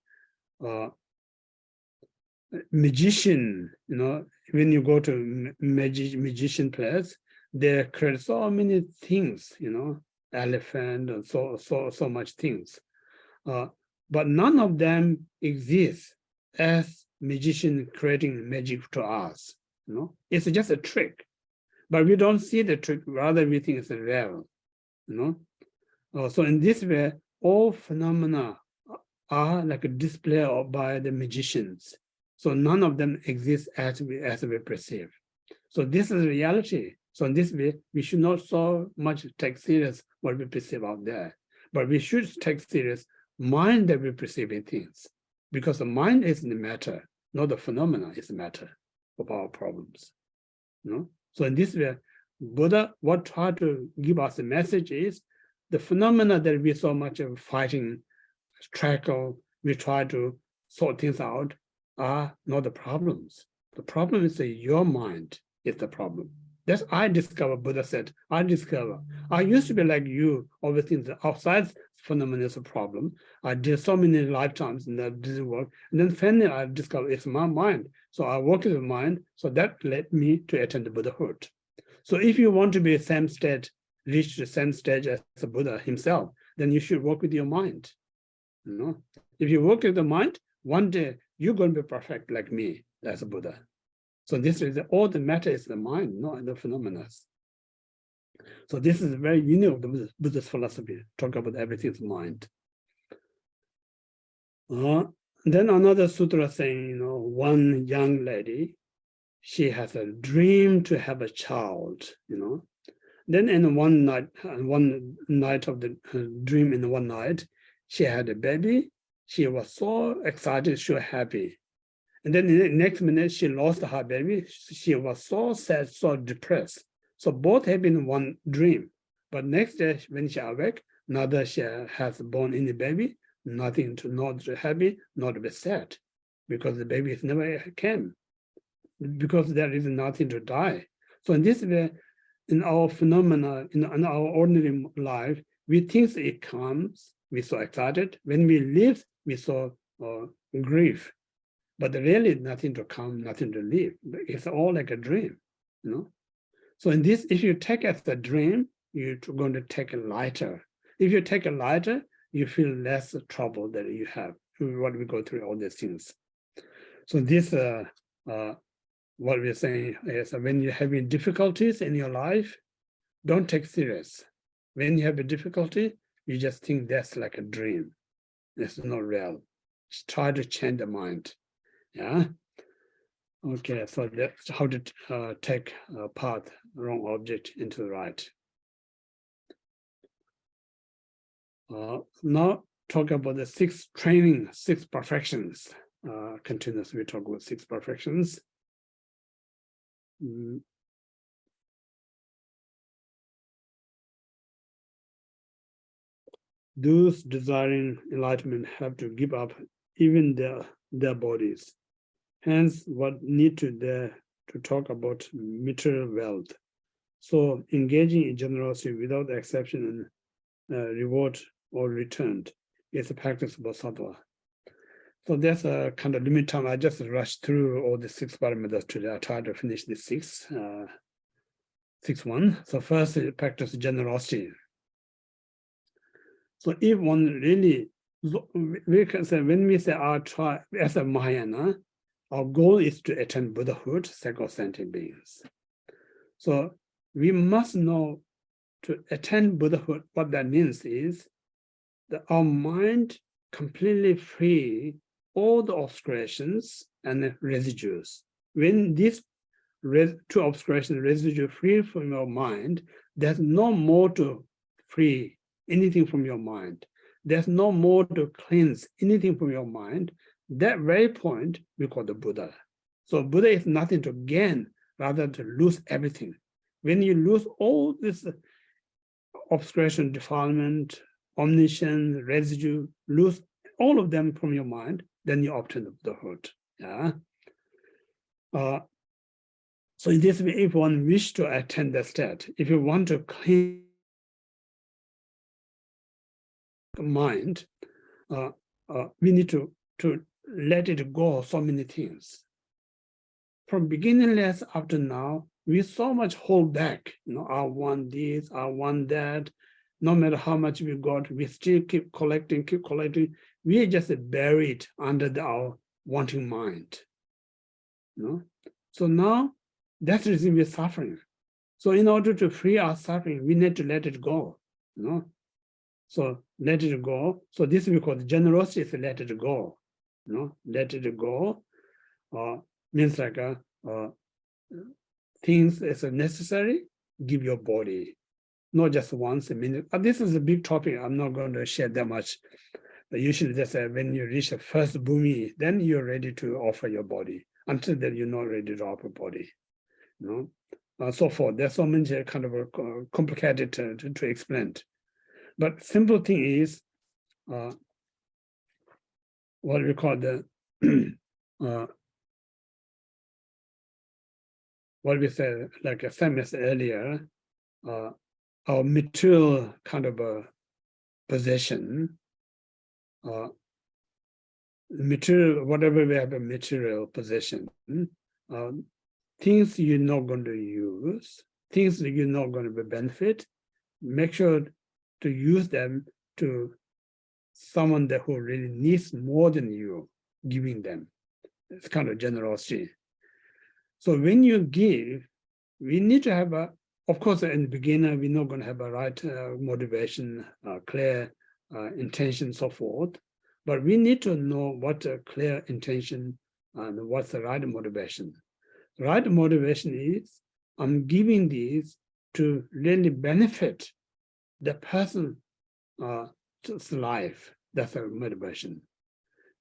magician, you know, when you go to magician place, they create so many things, you know, elephant and so much things. but none of them exist as magician creating magic to us. It's just a trick, but we don't see the trick. Rather, we think it's real. So in this way, all phenomena are like a display by the magicians. So none of them exist as we perceive. So this is reality. So in this way, we should not so much take serious what we perceive out there, but we should take serious mind that we perceive in things, because the mind is the matter, not the phenomena is the matter of our problems. So in this way, Buddha, what tried to give us a message is the phenomena that we so much of fighting, struggle, we try to sort things out, are not the problems. The problem is that your mind is the problem. That's I discover, Buddha said, I used to be like you, always think the outside phenomenon is a problem. I did so many lifetimes and that didn't work. And then finally I discovered it's my mind. So I worked with the mind. So that led me to attain the Buddhahood. So if you want to be the same state, reach the same stage as the Buddha himself, then you should work with your mind. If you work with the mind, one day you're going to be perfect like me, as a Buddha. So this is all the matter is the mind, not the phenomena. So this is very unique of the Buddhist philosophy, talk about everything's mind. Then another sutra saying, one young lady, she has a dream to have a child, Then in one night of the dream, in one night, she had a baby. She was so excited, so happy. And then the next minute, she lost her baby. She was so sad, so depressed. So both have been one dream. But next day, when she awake, now that she has born in the baby, nothing to not happy, not to be sad, because the baby never came, because there is nothing to die. So in this way, in our phenomena, in our ordinary life, we think it comes, we're so excited. When we live, we so grief. But really nothing to come, nothing to live. It's all like a dream, So in this, if you take as a dream, you're going to take it lighter. If you take it lighter, you feel less trouble that you have, what we go through all these things. So this, what we're saying is when you're having difficulties in your life, don't take serious. When you have a difficulty, you just think that's like a dream. It's not real. Just try to change the mind. Yeah. Okay, so that's how to take path, wrong object into the right. Now talk about the six perfections. Continuously we talk about six perfections. Those desiring enlightenment have to give up even their bodies. Hence, what need to talk about material wealth. So engaging in generosity without exception and reward or return is a practice of Bodhisattva. So that's a kind of limit time. I just rushed through all the six parameters today. I tried to finish the six one. So first, practice generosity. So if one really, we can say, when we say our try as a Mahayana, our goal is to attain Buddhahood, sacred beings. So we must know to attain Buddhahood, what that means is that our mind completely free all the obscurations and residues. When these two obscurations, residue free from your mind, there's no more to free anything from your mind. There's no more to cleanse anything from your mind. That very point we call the Buddha. So Buddha is nothing to gain, rather to lose everything. When you lose all this obscuration, defilement, omniscience, residue, lose all of them from your mind, then you obtain the Buddhahood. Yeah. So in this way, if one wish to attain that state, if you want to clean mind, we need to let it go so many things. From beginningless up to now, we so much hold back. I want this, I want that. No matter how much we got, we still keep collecting. we just bury it under our wanting mind. So now that's the reason we're suffering. So in order to free our suffering, we need to let it go. So let it go. So this we call generosity is let it go. Let it go means like things is necessary, give your body, not just once a minute. This is a big topic. I'm not going to share that much. But usually that's when you reach the first bhumi, then you're ready to offer your body. Until then, you're not ready to offer body. So forth. There's so many kind of complicated to explain. But simple thing is what we call the what we said, like a famous earlier, our material kind of a possession, material, whatever we have a material possession, things you're not going to use, things that you're not going to benefit, make sure to use them to someone that who really needs more than you, giving them. It's kind of generosity. So when you give, we need to have of course, in the beginning, we're not going to have a right motivation, clear intention, so forth. But we need to know what a clear intention and what's the right motivation. The right motivation is, I'm giving these to really benefit the person's life. That's a motivation.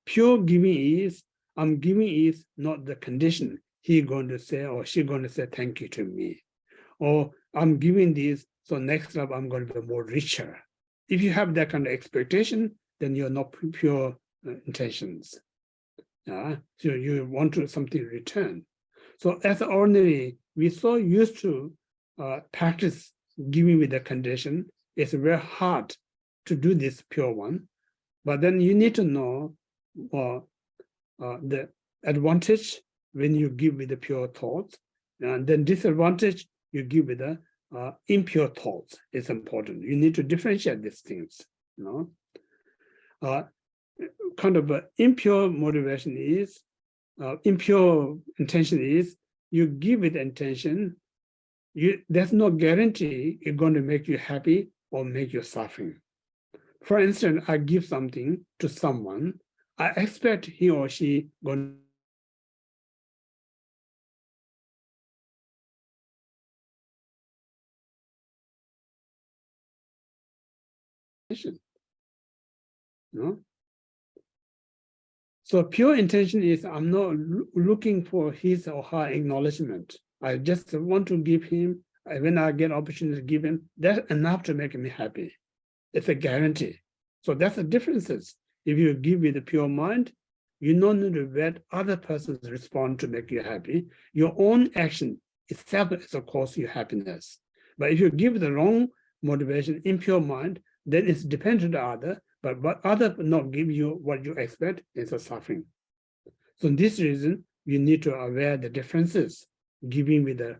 Pure giving is, I'm giving is not the condition. He's going to say or she's going to say thank you to me. Or I'm giving these, so next time I'm going to be more richer. If you have that kind of expectation, then you're not pure intentions. So you want to something return. So as ordinary, we're so used to practice giving with the condition. It's very hard to do this pure one. But then you need to know the advantage when you give with the pure thoughts, and then disadvantage you give with the impure thoughts. It's important. You need to differentiate these things. Kind of impure motivation is, impure intention is, you give with intention, there's no guarantee it's going to make you happy or make you suffering. For instance, I give something to someone, I expect he or she going to. So pure intention is, I'm not looking for his or her acknowledgement. I just want to give him, when I get opportunity to give him, that's enough to make me happy. It's a guarantee. So that's the differences. If you give with a pure mind, you don't need to let other persons respond to make you happy. Your own action itself is of course your happiness. But if you give the wrong motivation, impure mind, then it's dependent on other, but what other not give you what you expect is a suffering. So this reason, you need to aware the differences, giving with the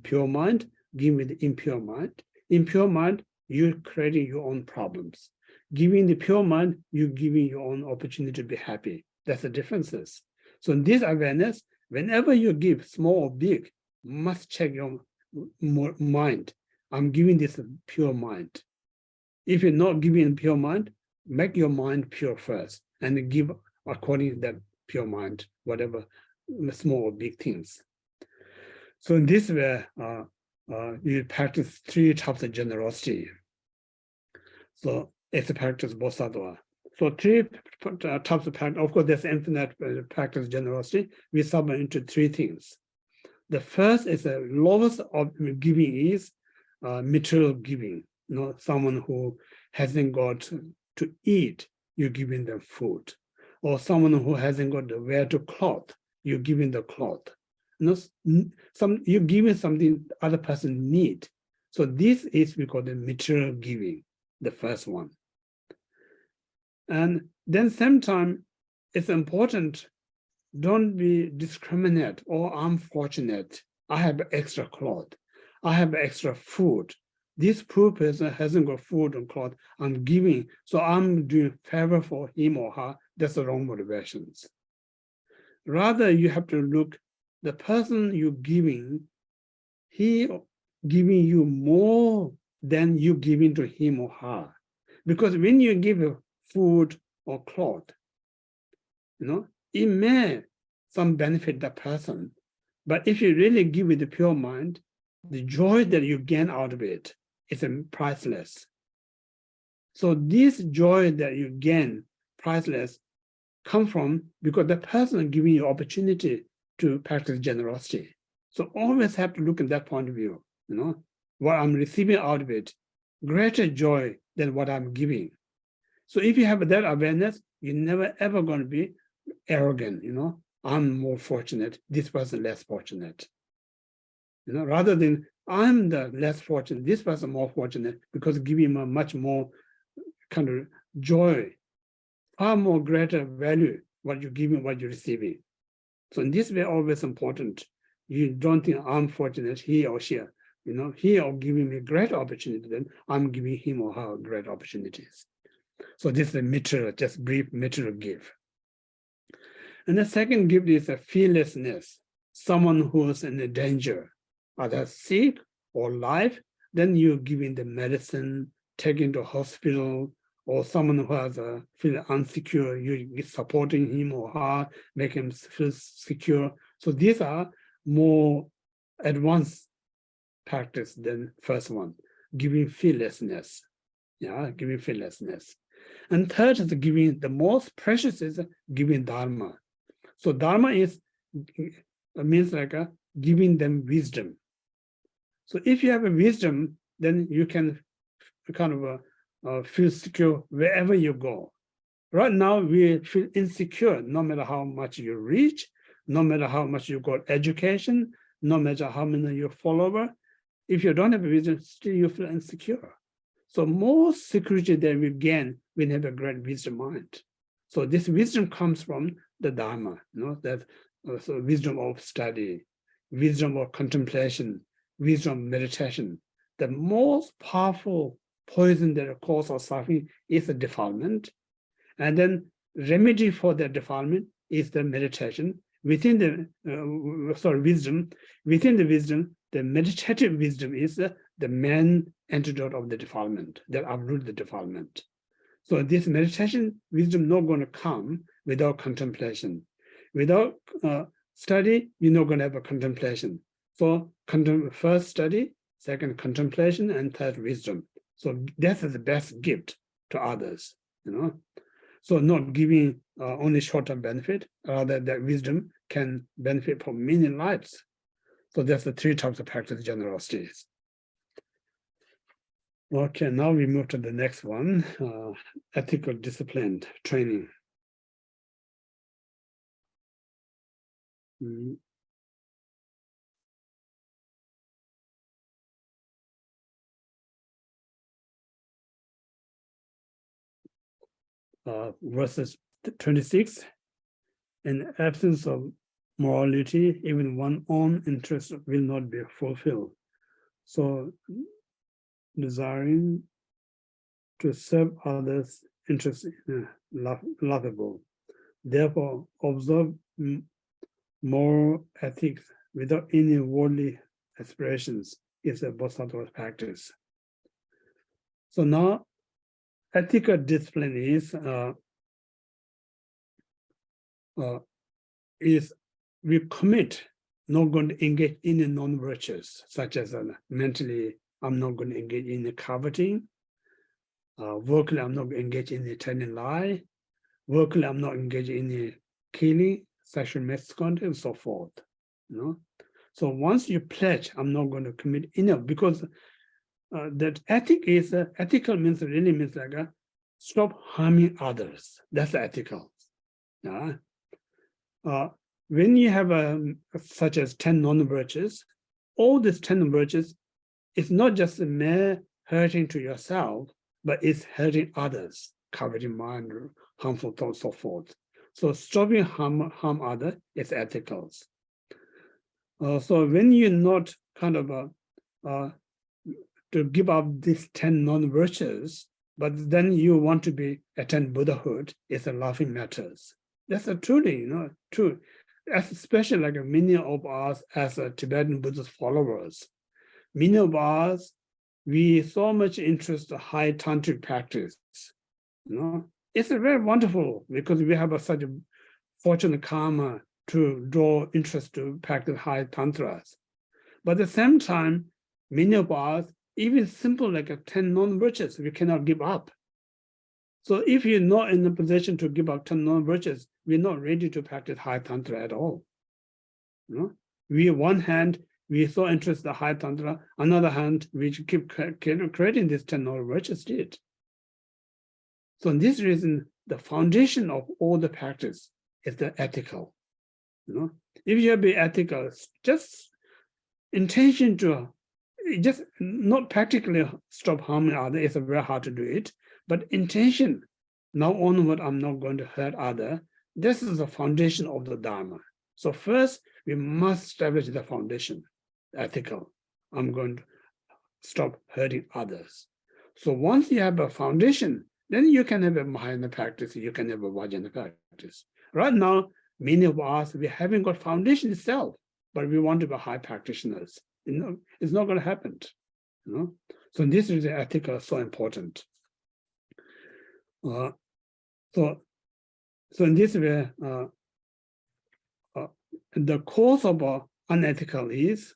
pure mind, giving with the impure mind. Impure mind, you're creating your own problems. Giving the pure mind, you're giving your own opportunity to be happy. That's the differences. So in this awareness, whenever you give, small or big, must check your mind. I'm giving this pure mind. If you're not giving pure mind, make your mind pure first and give according to that pure mind, whatever small or big things. So in this way, you practice 3 types of generosity. So it's a practice Bodhisattva. So 3 types of practice. Of course, there's infinite practice generosity. We sum it into 3 things. The first is the lowest of giving is material giving. Someone who hasn't got to eat, you're giving them food. Or someone who hasn't got to wear to cloth, you're giving the cloth. You're giving something the other person need. So this is we call the material giving, the first one. And then same time, it's important, don't be discriminate or I'm fortunate. I have extra cloth. I have extra food. this poor person hasn't got food and clothes, I'm giving, so I'm doing favor for him or her. That's the wrong motivations. Rather, you have to look, the person you're giving, he giving you more than you giving to him or her. Because when you give food or cloth, it may some benefit the person, but if you really give with the pure mind, the joy that you gain out of it is priceless. So this joy that you gain, priceless, come from because the person giving you opportunity to practice generosity. So always have to look at that point of view, what I'm receiving out of it, greater joy than what I'm giving. So if you have that awareness, you're never ever going to be arrogant, I'm more fortunate, this person less fortunate. Rather than I'm the less fortunate, this person more fortunate, because giving a much more kind of joy, far more greater value what you're giving, what you're receiving. So in this way, always important. You don't think I'm fortunate, he or she, he or giving me great opportunity, then I'm giving him or her great opportunities. So this is a material, just brief material gift. And the second gift is a fearlessness. Someone who's in a danger, either sick or life, then you're giving the medicine, taking to hospital, or someone who has feel insecure, you're supporting him or her, make him feel secure. So these are more advanced practice than first one, giving fearlessness. Giving fearlessness. And third is giving, the most precious is giving dharma. So dharma means like giving them wisdom. So if you have a wisdom, then you can kind of feel secure wherever you go. Right now, we feel insecure, no matter how much you reach, no matter how much you got education, no matter how many you follower. If you don't have a wisdom, still you feel insecure. So more security that we gain when we have a great wisdom mind. So this wisdom comes from the Dharma, that so wisdom of study, wisdom of contemplation, wisdom of meditation. The most powerful poison that causes us suffering is the defilement. And then remedy for the defilement is the meditation. Within the wisdom, within the wisdom, the meditative wisdom is the main antidote of the defilement that uproot the defilement. So this meditation wisdom not going to come without contemplation. Without study, you're not going to have a contemplation. So first study, second contemplation, and third wisdom. So that is the best gift to others, So not giving only short-term benefit, rather that wisdom can benefit for many lives. So that's the three types of practice generosities. Okay, now we move to the next one, ethical discipline training. Verses 26, in absence of morality, even one's own interest will not be fulfilled. So desiring to serve others' interests laughable. Therefore, observe moral ethics without any worldly aspirations is a Bodhisattva practice. So now, ethical discipline is we commit not going to engage in non-virtues, such as mentally, I'm not going to engage in the coveting. Vocally, I'm not engaged in the telling lie. Vocally, I'm not engaged in the killing, sexual misconduct, and so forth. So once you pledge, I'm not going to commit enough, because that ethical means really means like stop harming others. That's ethical. When you have such as 10 non-virtues, all these 10 virtues, it's not just a mere hurting to yourself, but it's hurting others, coveting mind, harmful thoughts, so forth. So stopping harm others is ethical. So when you're not kind of to give up these 10 non-virtues, but then you want to attain Buddhahood, it's a laughing matters. That's a truly, true. Especially like many of us as a Tibetan Buddhist followers, many of us, we so much interest in high tantric practice. It's a very wonderful because we have such a fortunate karma to draw interest to practice high tantras. But at the same time, many of us, even simple like a 10 non-virtues, we cannot give up. So if you're not in a position to give up 10 non-virtues, we're not ready to practice high tantra at all. We, one hand, we so interested in high tantra, another hand, we keep creating this 10 non-virtues state. So in this reason, the foundation of all the practice is the ethical. If you be ethical, just intention to just not practically stop harming others, it's very hard to do it, but intention, now onward, I'm not going to hurt others. This is the foundation of the Dharma. So first, we must establish the foundation, ethical. I'm going to stop hurting others. So once you have a foundation, then you can have a Mahayana practice, you can have a Vajrayana practice. Right now, many of us, we haven't got foundation itself, but we want to be high practitioners. It's not going to happen. So this is the ethical so important. So in this way, the cause of unethical is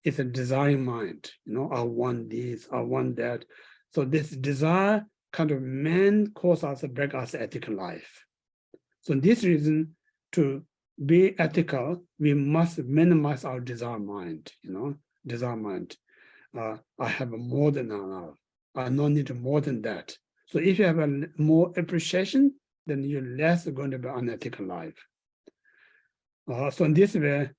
a desiring mind. I want this, I want that. So this desire kind of cause us to break us ethical life. So this reason, to be ethical, we must minimize our desire mind. Desire mind. I have more than enough. I don't need more than that. So if you have a more appreciation, then you're less going to be unethical life. So in this way,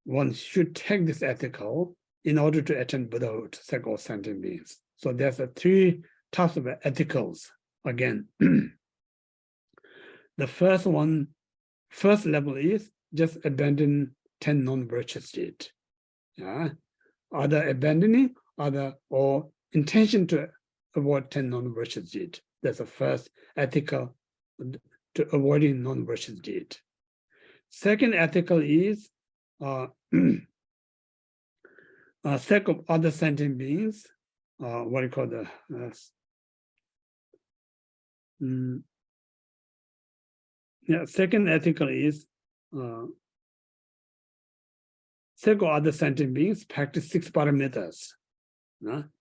one should take this ethical in order to attain Buddhahood, second sentient beings. So there's 3 types of ethicals. Again, the first level is just abandon 10 non-virtuous state. Either abandoning, or intention to avoid 10 non-virtuous state. That's the first ethical to avoiding non-virtuous state. Second ethical is sake of other sentient beings. What do you call the second ethical is sake of other sentient beings, practice 6 paramitas.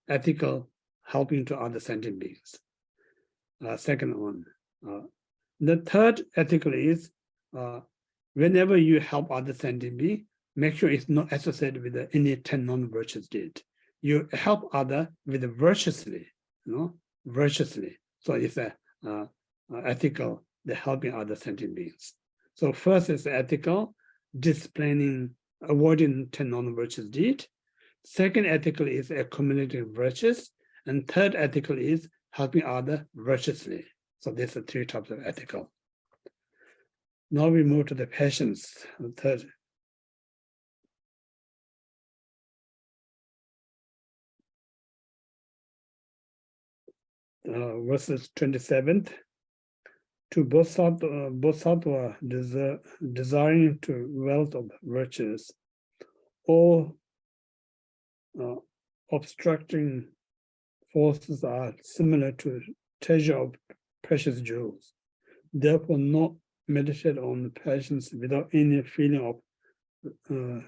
Ethical helping to other sentient beings. Second one. The third ethical is whenever you help other sentient beings, make sure it's not associated with any 10 non-virtuous state. You help other with virtuously, virtuously. So it's ethical, the helping other sentient beings. So first is ethical, disciplining, avoiding 10 non-virtuous deed. Second ethical is accumulating virtues. And third ethical is helping other virtuously. So these are 3 types of ethical. Now we move to the patience, the third. Verses 27th. To Bodhisattva desiring to wealth of virtues, all obstructing forces are similar to treasure of precious jewels. Therefore, not meditate on patience without any feeling of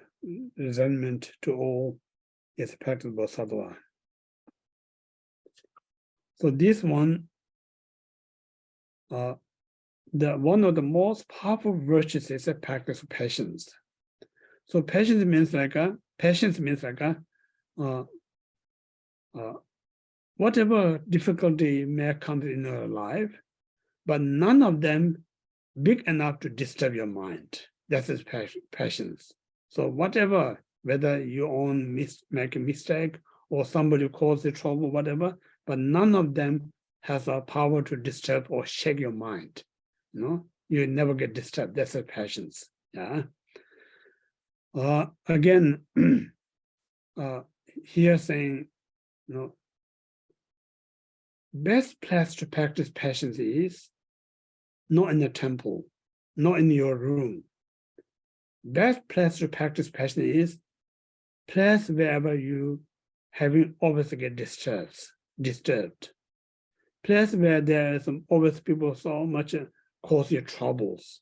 resentment to all is practice Bodhisattva. So this one, one of the most powerful virtues is a practice of patience. So patience means whatever difficulty may come in your life, but none of them big enough to disturb your mind. That is patience. So whatever, whether you make a mistake or somebody causes trouble, whatever, but none of them has a power to disturb or shake your mind. You never get disturbed. That's a patience. Again, here saying, best place to practice patience is not in the temple, not in your room. Best place to practice patience is place wherever you having always get disturbed. Place where there is always people so much cause you troubles.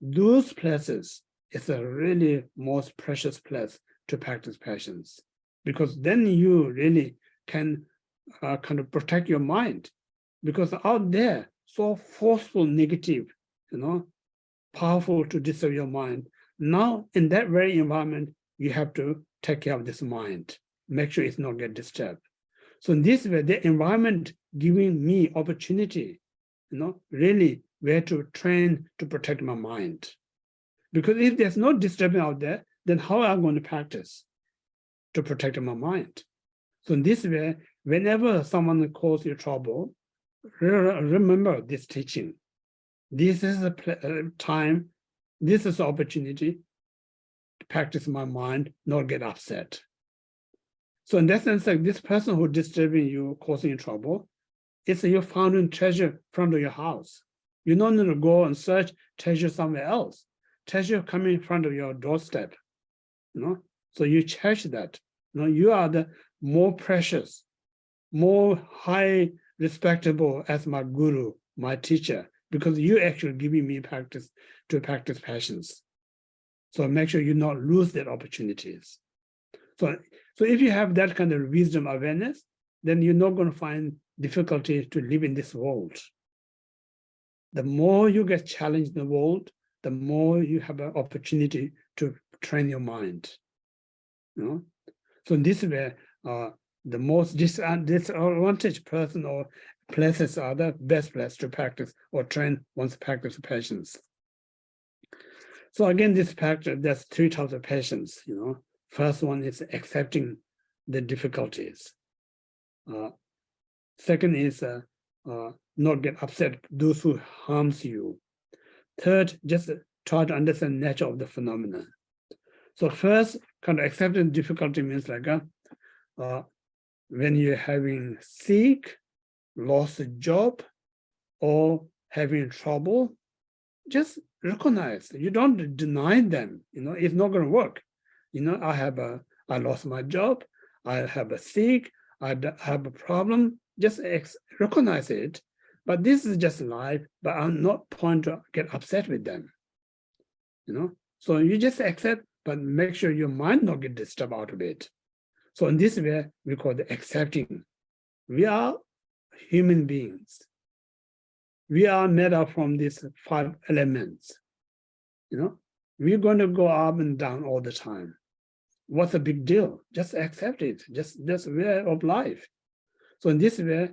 Those places is a really most precious place to practice patience, because then you really can kind of protect your mind, because out there so forceful, negative, powerful to disturb your mind. Now in that very environment, you have to take care of this mind, make sure it's not get disturbed. So in this way, the environment giving me opportunity, really where to train to protect my mind. Because if there's no disturbance out there, then how am I going to practice to protect my mind? So in this way, whenever someone causes you trouble, remember this teaching. This is a time, this is the opportunity to practice my mind, not get upset. So in that sense, like this person who disturbing you, causing you trouble, it's your found treasure in front of your house. You don't need to go and search treasure somewhere else. Treasure coming in front of your doorstep. So you cherish that. You are the more precious, more high respectable as my guru, my teacher, because you actually giving me practice to practice patience. So make sure you not lose that opportunities. So if you have that kind of wisdom awareness, then you're not going to find difficulty to live in this world. The more you get challenged in the world, the more you have an opportunity to train your mind. So in this way, the most disadvantaged person or places are the best place to practice or train one's practice of patience. So again, this practice, there's 3 types of patience. First one is accepting the difficulties. Second is not get upset those who harms you. Third, just try to understand the nature of the phenomena. So first, kind of accepting difficulty means like when you're having sick, lost a job, or having trouble, just recognize. You don't deny them. It's not going to work. I lost my job. I have a sick. I have a problem. Just recognize it. But this is just life. But I'm not point to get upset with them. So you just accept, but make sure your mind not get disturbed out of it. So in this way, we call it accepting. We are human beings. We are made up from these 5 elements. We're going to go up and down all the time. What's the big deal? Just accept it. Just way of life. So in this way,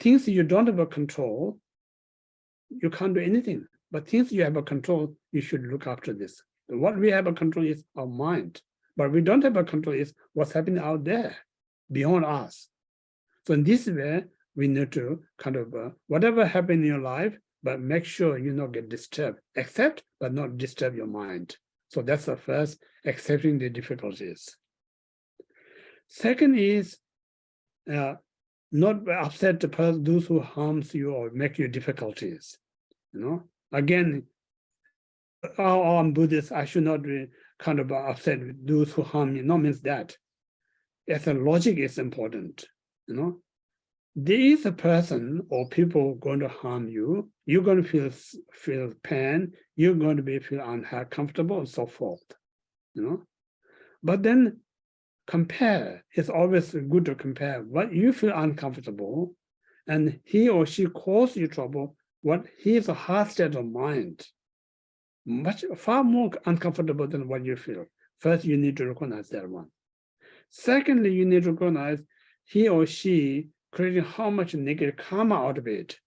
things you don't have a control, you can't do anything. But things you have a control, you should look after this. What we have a control is our mind. But we don't have a control is what's happening out there, beyond us. So in this way, we need to kind of, whatever happens in your life, but make sure you not get disturbed. Accept, but not disturb your mind. So that's the first, accepting the difficulties. Second is not upset the person, those who harms you or make you difficulties. Again, I'm Buddhist, I should not be kind of upset with those who harm me. No means that. As a logic is important. There is a person or people going to harm you. You're going to feel pain. You're going to feel uncomfortable and so forth. But then compare. It's always good to compare what you feel uncomfortable, and he or she cause you trouble. What his or her state of mind, far more uncomfortable than what you feel. First, you need to recognize that one. Secondly, you need to recognize he or she creating how much negative karma out of it.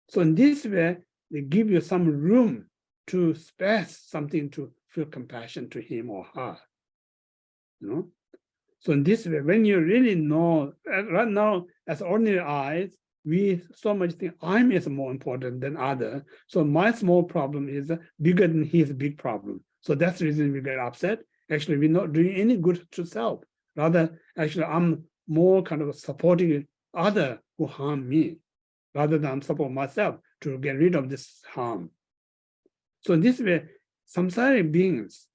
So in this way, they give you some room to space something to feel compassion to him or her. So in this way, when you really know, right now, as ordinary eyes, we so much think I'm is more important than other. So my small problem is bigger than his big problem. So that's the reason we get upset. Actually, we're not doing any good to self. Rather, actually, I'm more kind of supporting other who harm me, rather than support myself to get rid of this harm. So in this way, samsaric beings,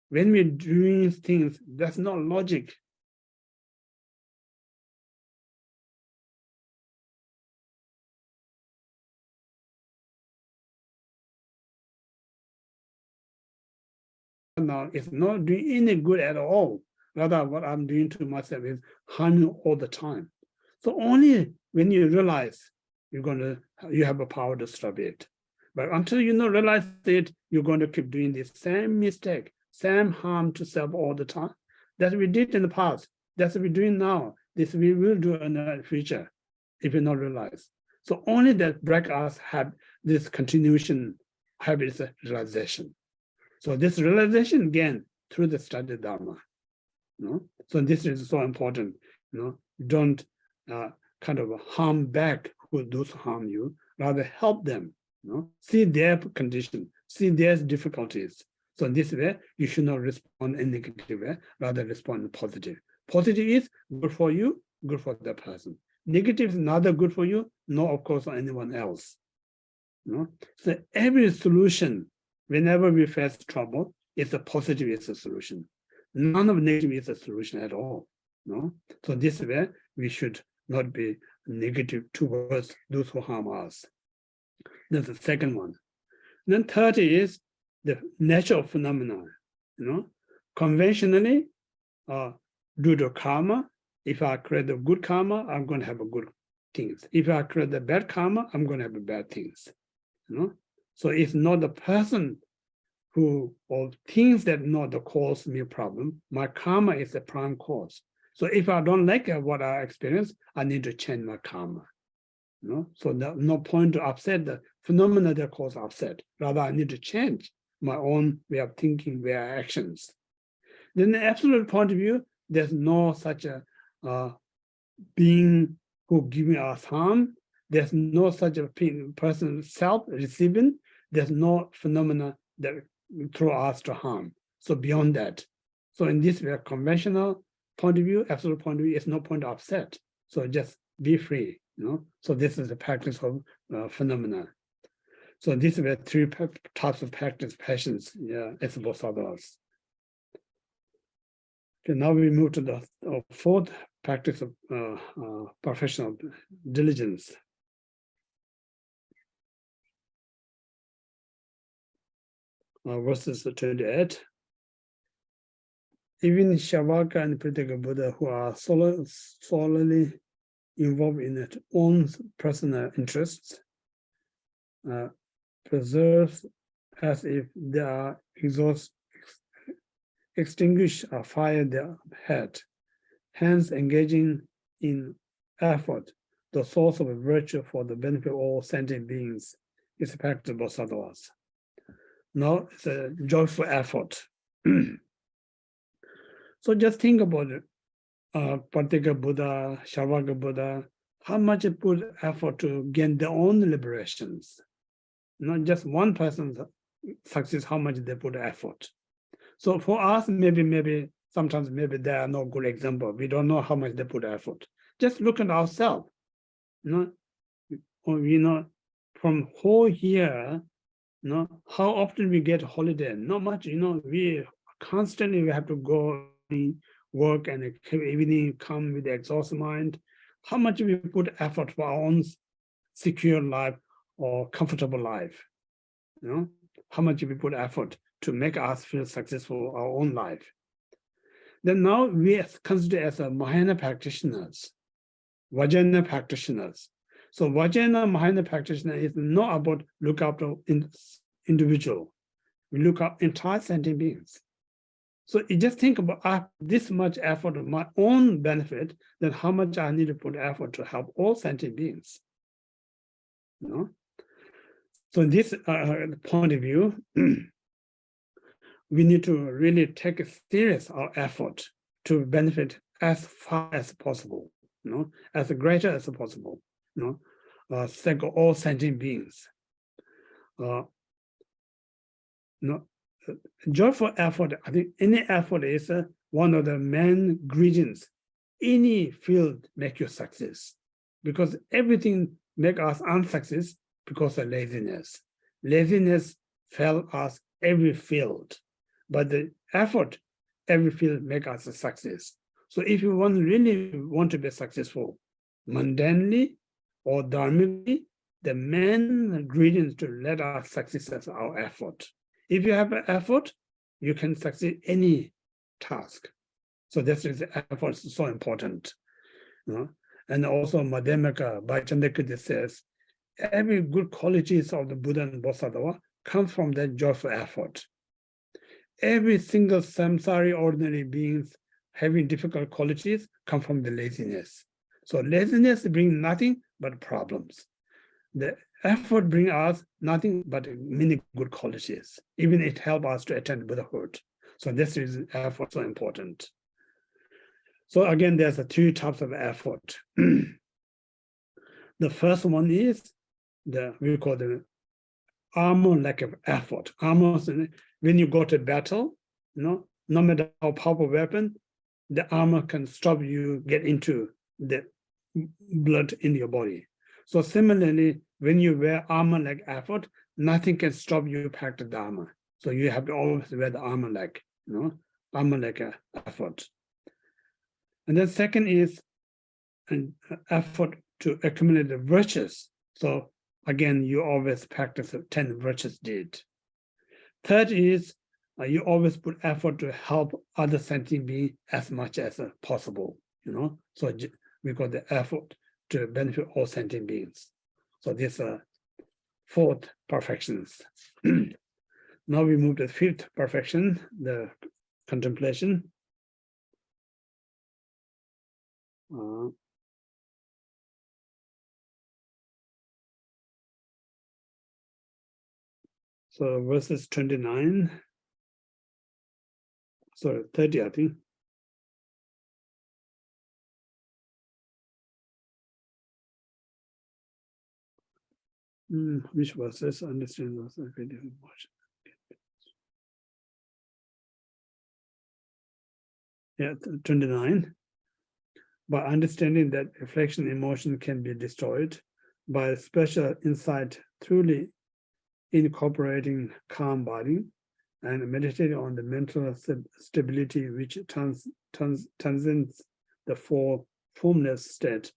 when we're doing things, that's not logic. Now it's not doing any good at all. Rather, what I'm doing to myself is harming all the time. So only when you realize you have a power to stop it. But until you realize it, you're going to keep doing the same mistake, same harm to self all the time. That we did in the past. That's what we're doing now. This we will do in the future, if you not realize. So only that break us have this continuation habits realization. So this realization again through the study Dharma. So this is so important. Don't kind of harm back who does harm you, rather help them. See their condition, see their difficulties. So in this way, you should not respond in a negative way, rather respond in positive. Positive is good for you, good for the person. Negative is neither good for you, nor of course for anyone else. So every solution, whenever we face trouble, it's a positive is a solution. None of negative is a solution at all. So this way, we should not be negative towards those who harm us. That's the second one. Then third is the nature of phenomena. Conventionally, due to karma, if I create the good karma, I'm going to have a good things. If I create the bad karma, I'm going to have bad things. So it's not the person who or things that not the cause me problem. My karma is the prime cause. So if I don't like what I experience, I need to change my karma. So no point to upset the phenomena that cause upset. Rather, I need to change my own way of thinking, way of actions. Then the absolute point of view, there's no such a being who giving us harm. There's no such a person self-receiving. There's no phenomena that throw us to harm. So beyond that. So in this way, conventional point of view, absolute point of view, is no point to upset. So just be free. So this is the practice of phenomena. So these were three types of practice, passions, as Bodhisattvas. Okay, now we move to the fourth practice of professional diligence. Verses 28. Even Shavaka and Pritaka Buddha, who are solely involved in their own personal interests, preserves as if they are extinguished or fire their head, hence engaging in effort, the source of virtue for the benefit of all sentient beings, is a practice of Bodhisattvas. Now it's a joyful effort. So just think about it. Prateka Buddha, Shavaka Buddha, how much it put effort to gain their own liberations. Not just one person's success, how much they put effort. So for us, maybe sometimes they are no good example. We don't know how much they put effort. Just look at ourselves. From whole year, how often we get holiday? Not much. We constantly have to go work and evening come with the exhausted mind. How much we put effort for our own secure life or comfortable life? How much we put effort to make us feel successful our own life? Then now we are considered as a Mahayana practitioners, Vajrayana practitioners. So Vajrayana Mahayana practitioner is not about look after individual. We look up entire sentient beings. So you just think about this much effort of my own benefit, then how much I need to put effort to help all sentient beings. So in this point of view, we need to really take a serious our effort to benefit as far as possible, as greater as possible, sake of all sentient beings. Joyful effort, I think any effort is one of the main ingredients. Any field make you success, because everything make us unsuccess because of laziness. Laziness fail us every field, but the effort, every field make us a success. So if you really want to be successful, mundanely or dharmically, the main ingredient to let us succeed is our effort. If you have an effort, you can succeed any task. So this is effort is so important. And also Madhyamaka by Chandrakirti says, every good qualities of the Buddha and Bodhisattva come from that joyful effort. Every single samsari ordinary beings having difficult qualities come from the laziness. So laziness brings nothing but problems. The effort brings us nothing but many good qualities. Even it helps us to attain Buddhahood. So this is effort so important. So again, there's two types of effort. The first one is we call the armor lack of effort. Armor, when you go to battle, no matter how powerful weapon, the armor can stop you get into the blood in your body. So similarly, when you wear armor like effort, nothing can stop you practice the armor. So you have to always wear the armor like, armor like effort. And then second is an effort to accumulate the virtues. So again, you always practice 10 virtuous deed. Third is you always put effort to help other sentient beings as much as possible. So we got the effort to benefit all sentient beings. So these are fourth perfections. Now we move to the fifth perfection, the contemplation. So verses 29, sorry, 30, I think. Which verses? Understand those? Yeah, 29. By understanding that reflection emotion can be destroyed by special insight, truly incorporating calm body and meditating on the mental stability which transcends the formless state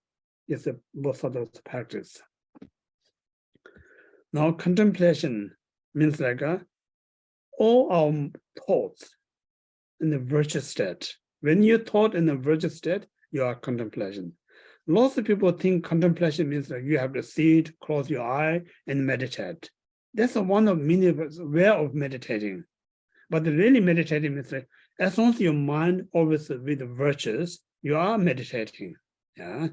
is the Bodhisattva's practice. Now contemplation means like all our thoughts in the virtuous state. When you thought in the virtuous state, you are contemplation. Lots of people think contemplation means that you have to sit, close your eye, and meditate. That's one of many ways of meditating. But the really meditating means that as long as your mind always with the virtues, you are meditating. Yeah.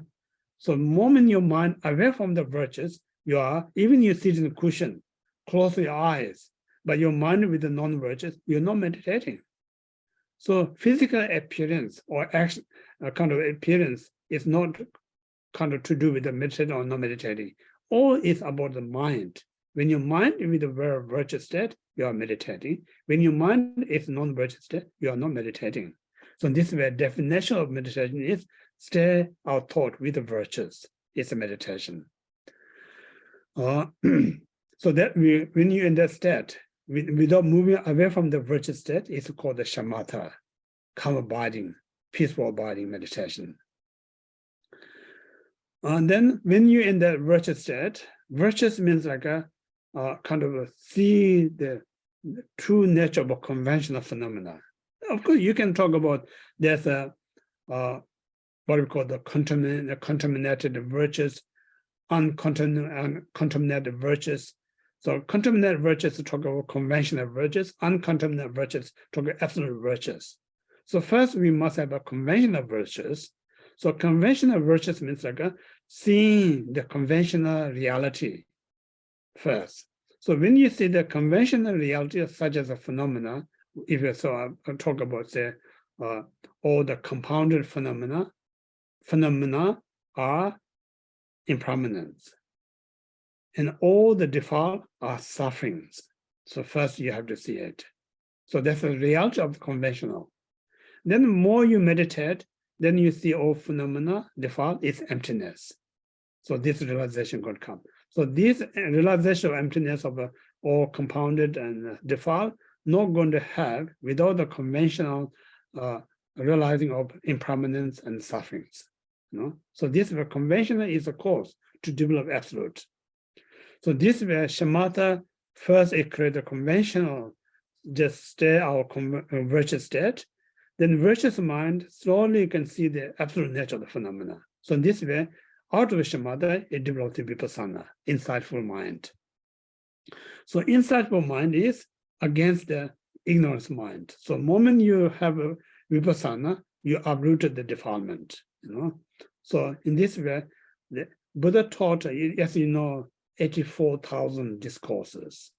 So the moment your mind away from the virtues, you are, even you sit in the cushion, close your eyes, but your mind with the non-virtues, you're not meditating. So physical appearance or action, kind of appearance is not kind of to do with the meditating or not meditating. All is about the mind. When your mind is with a very virtuous state, you are meditating. When your mind is non-virtuous state, you are not meditating. So this is where definition of meditation is stay our thought with the virtues. It's a meditation. So that when you're in that state, without moving away from the virtuous state, it's called the shamatha, calm abiding, peaceful abiding meditation. And then when you're in that virtuous state, virtuous means like a kind of see the true nature of a conventional phenomena. Of course, you can talk about there's a what we call the contaminated virtues, uncontaminated virtues. So contaminated virtues talk about conventional virtues, uncontaminated virtues talk about absolute virtues. So first we must have a conventional virtues. So conventional virtues means like seeing the conventional reality first. So when you see the conventional reality such as a phenomena, if you talk about say all the compounded phenomena are impermanence. And all the default are sufferings. So first you have to see it. So that's the reality of the conventional. Then the more you meditate, then you see all phenomena, default is emptiness. So this realization could come. So this realization of emptiness of all compounded and default, not going to have without the conventional realizing of impermanence and sufferings. So this conventional is a cause to develop absolute. So this way, shamatha first it creates a conventional just stay our virtuous state, then virtuous mind slowly can see the absolute nature of the phenomena. So in this way, out of shamatha, it develops the vipassana, insightful mind. So insightful mind is against the ignorance mind. So the moment you have a vipassana, you uprooted the defilement. So in this way, the Buddha taught, as you know, 84,000 discourses.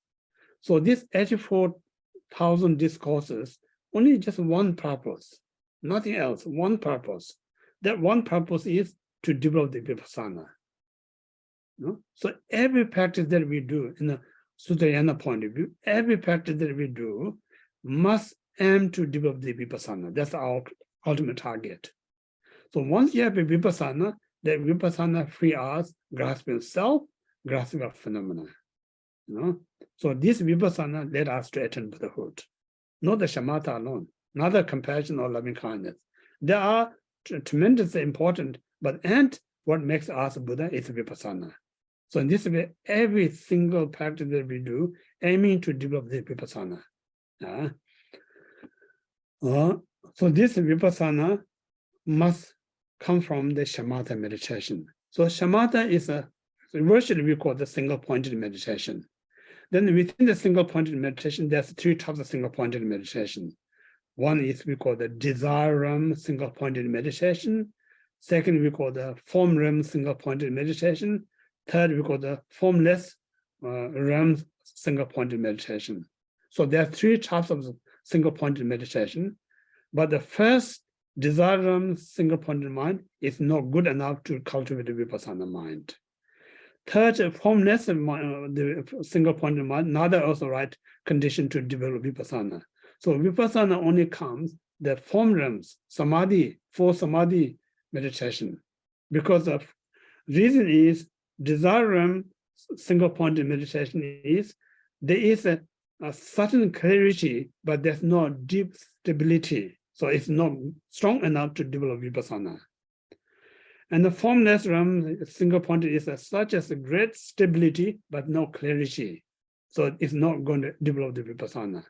So this 84,000 discourses, only just one purpose, nothing else, one purpose. That one purpose is to develop the vipassana. So every practice that we do in a Sutrayana point of view, every practice that we do must aim to develop the vipassana. That's our ultimate target. So once you have a vipassana, that vipassana free us grasping self, grasping of phenomena. So this vipassana led us to attain Buddhahood, not the shamatha alone, not the compassion or loving kindness. They are tremendously important, but and what makes us Buddha is vipassana. So in this way, every single practice that we do, aiming to develop the vipassana. So this vipassana must come from the shamatha meditation. So shamatha is virtually we call the single-pointed meditation. Then within the single-pointed meditation, there's three types of single-pointed meditation. One is we call the desire realm single-pointed meditation. Second, we call the form realm single-pointed meditation. Third, we call the formless realm single-pointed meditation. So there are three types of single-pointed meditation. But the first desire realm single-pointed mind is not good enough to cultivate the vipassana mind. Third, formless the single-pointed mind, neither also right condition to develop vipassana. So vipassana only comes the form realms, samadhi, for samadhi meditation. Because the reason is desire realm single-pointed meditation is there is a certain clarity, but there's no deep stability. So it's not strong enough to develop vipassana. And the formless realm, single-pointed, is such as a great stability, but no clarity. So it's not going to develop the vipassana.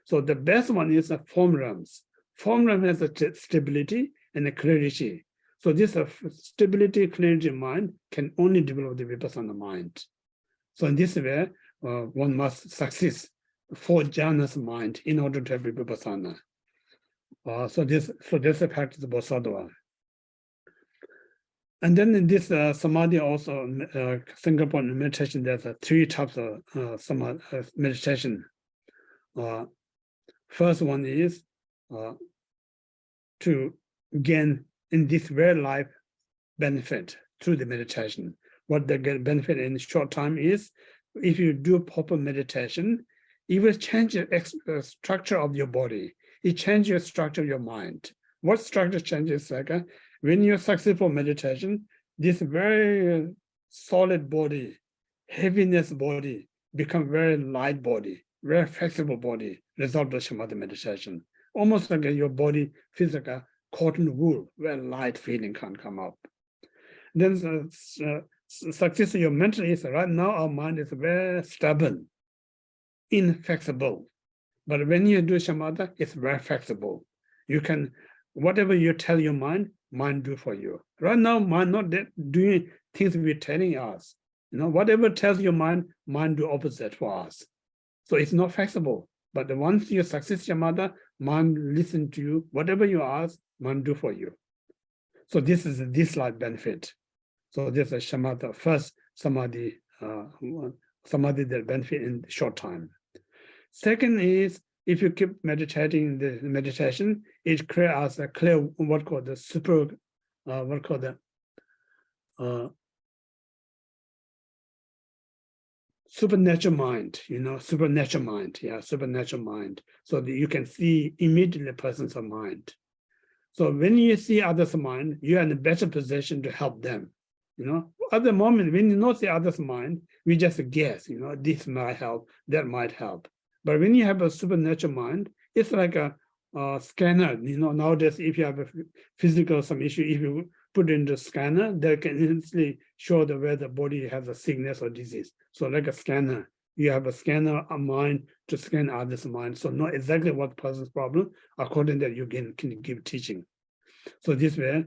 So the best one is the form realms. Form realm has a stability and a clarity. So this stability, clarity mind can only develop the vipassana mind. So in this way, one must succeed for jhanas mind in order to have vipassana. So this is a practice of Bodhisattva. And then in this samadhi also, single point meditation, there's three types of samadhi meditation. First one is to gain in this very life benefit through the meditation. What they get benefit in short time is, if you do proper meditation, it will change the structure of your body. It changes your structure of your mind. What structure changes? Like when you're successful meditation, this very solid body, heaviness body, become very light body, very flexible body, result of shamatha meditation. Almost like your body feels like a cotton wool, where light feeling can come up. Then success of your mental is right now our mind is very stubborn, inflexible. But when you do shamatha, it's very flexible. You can, whatever you tell your mind do for you. Right now, mind not doing things we're telling us. Whatever tells your mind do opposite for us. So it's not flexible. But once you success shamatha, mind listen to you. Whatever you ask, mind do for you. So this is this life benefit. So this is shamatha, first samadhi, samadhi that benefit in short time. Second is, if you keep meditating the meditation, it creates a clear, what called the supernatural mind, supernatural mind, supernatural mind. So that you can see immediately presence of mind. So when you see others' mind, you are in a better position to help them. At the moment, when you not see others' mind, we just guess, this might help, that might help. But when you have a supernatural mind, it's like a scanner. Nowadays, if you have a physical some issue, if you put in the scanner, they can instantly show where the body has a sickness or disease. So like a scanner, you have a scanner, a mind to scan others' mind. So know exactly what person's problem, according that you can give teaching. So this way,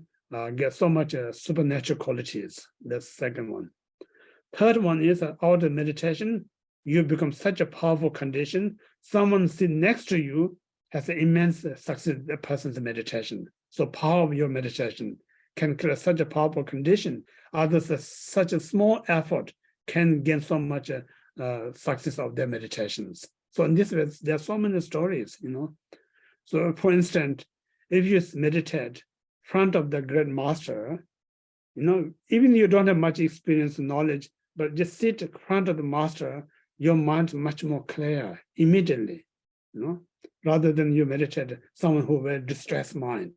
get so much supernatural qualities. That's the second one. Third one is out of meditation, you become such a powerful condition. Someone sitting next to you has an immense success the person's meditation. So power of your meditation can create such a powerful condition. Others, such a small effort can gain so much success of their meditations. So in this way, there are so many stories, So for instance, if you meditate front of the great master, even you don't have much experience and knowledge, but just sit in front of the master, your mind's much more clear immediately, rather than you meditate someone who has distressed mind.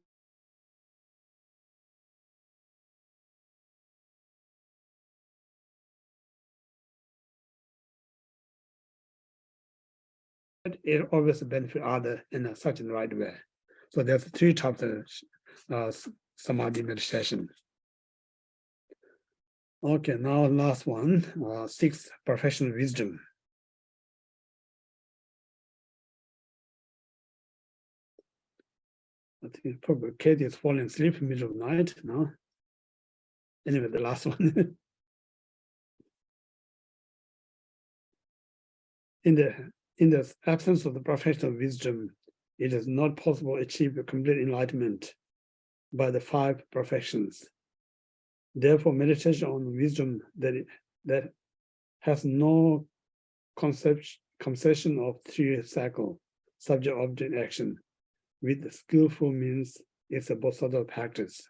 It always benefits others in such a right way. So there's 3 types of samadhi meditation. Okay, now last one, 6th professional wisdom. I think probably Katie is falling asleep in the middle of the night now. Anyway, the last one. In the absence of the professional wisdom, it is not possible to achieve a complete enlightenment by the 5 perfections. Therefore, meditation on wisdom that has no conception of 3 cycle, subject, object, action, with the skillful means is a Bodhisattva practice.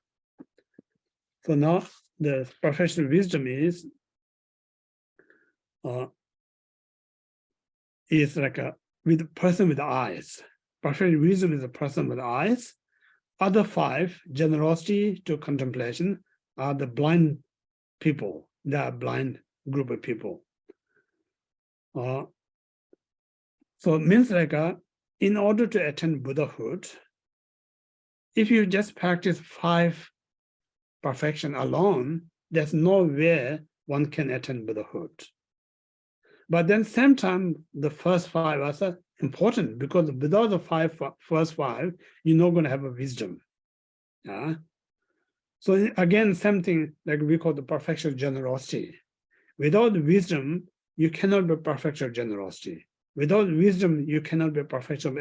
So now the professional wisdom is like a person with eyes. Professional wisdom is a person with eyes. Other 5, generosity to contemplation, are the blind people. They are a blind group of people. So it means like in order to attain Buddhahood, if you just practice 5 perfection alone, there's no way one can attain Buddhahood. But then same time, the first 5 are also important, because without the first 5, you're not going to have a wisdom. Yeah. So again, same thing like we call the perfection generosity. Without wisdom, you cannot be perfection generosity. Without wisdom, you cannot be perfection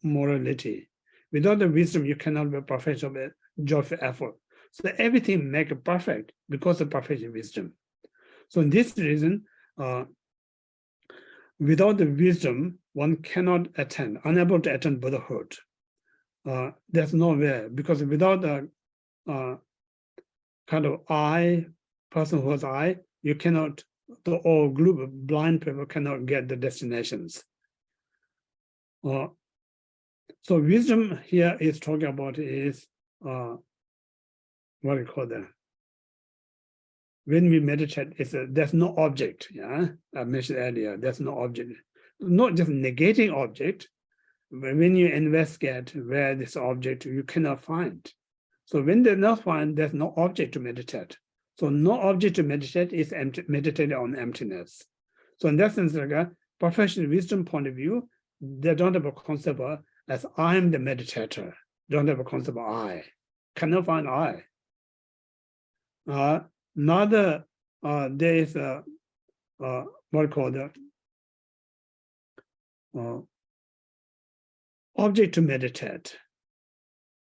morality. Without the wisdom, you cannot be perfection joyful effort. So everything make it perfect because of perfection wisdom. So in this reason, without the wisdom, one cannot attain, unable to attain Buddhahood. There's no way, because without the kind of eye, person who has eye, you cannot, the whole group of blind people cannot get the destinations. So wisdom here is talking about is, what do you call that? When we meditate, there's no object. Yeah, I mentioned earlier, there's no object. Not just negating object, but when you investigate where this object, you cannot find. So when there's not find, there's no object to meditate. So no object to meditate is meditating on emptiness. So in that sense, like a professional wisdom point of view, they don't have a concept of as I'm the meditator. Don't have a concept of I. Cannot find I. Neither there is a what we call the object to meditate,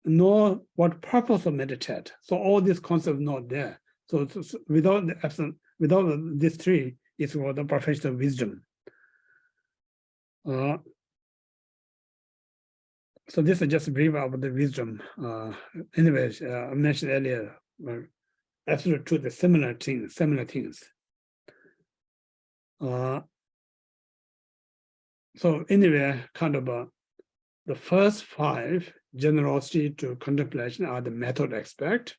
nor what purpose of meditate. So all these concepts not there. So without the absent, without these 3, it's called the professional wisdom. So this is just brief about the wisdom. Anyways, I mentioned earlier, absolute truth is similar things. So anyway, kind of the first 5, generosity to contemplation, are the method aspect.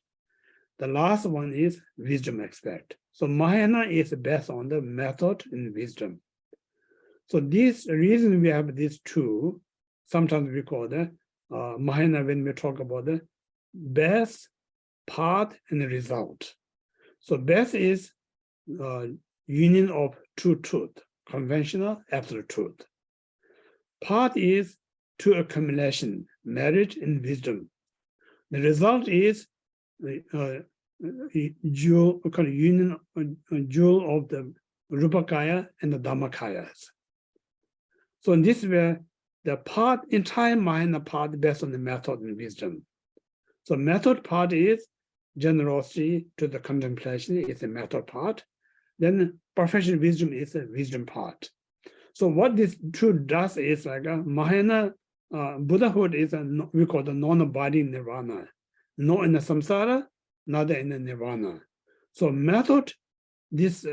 The last one is wisdom aspect. So Mahayana is based on the method and wisdom. So this reason we have these 2, sometimes we call the Mahayana when we talk about the base, path, and the result. So base is union of 2 truth, conventional, absolute truth. Path is 2 accumulation, merit and wisdom. The result is jewel, union jewel of the Rupakaya and the Dhammakayas. So in this way, the part, entire Mahayana part based on the method and wisdom. So method part is generosity to the contemplation is the method part. Then perfection wisdom is the wisdom part. So what this truth does is like a Mahayana Buddhahood is we call the non-abiding nirvana, not in the samsara, neither in the nirvana. So method, this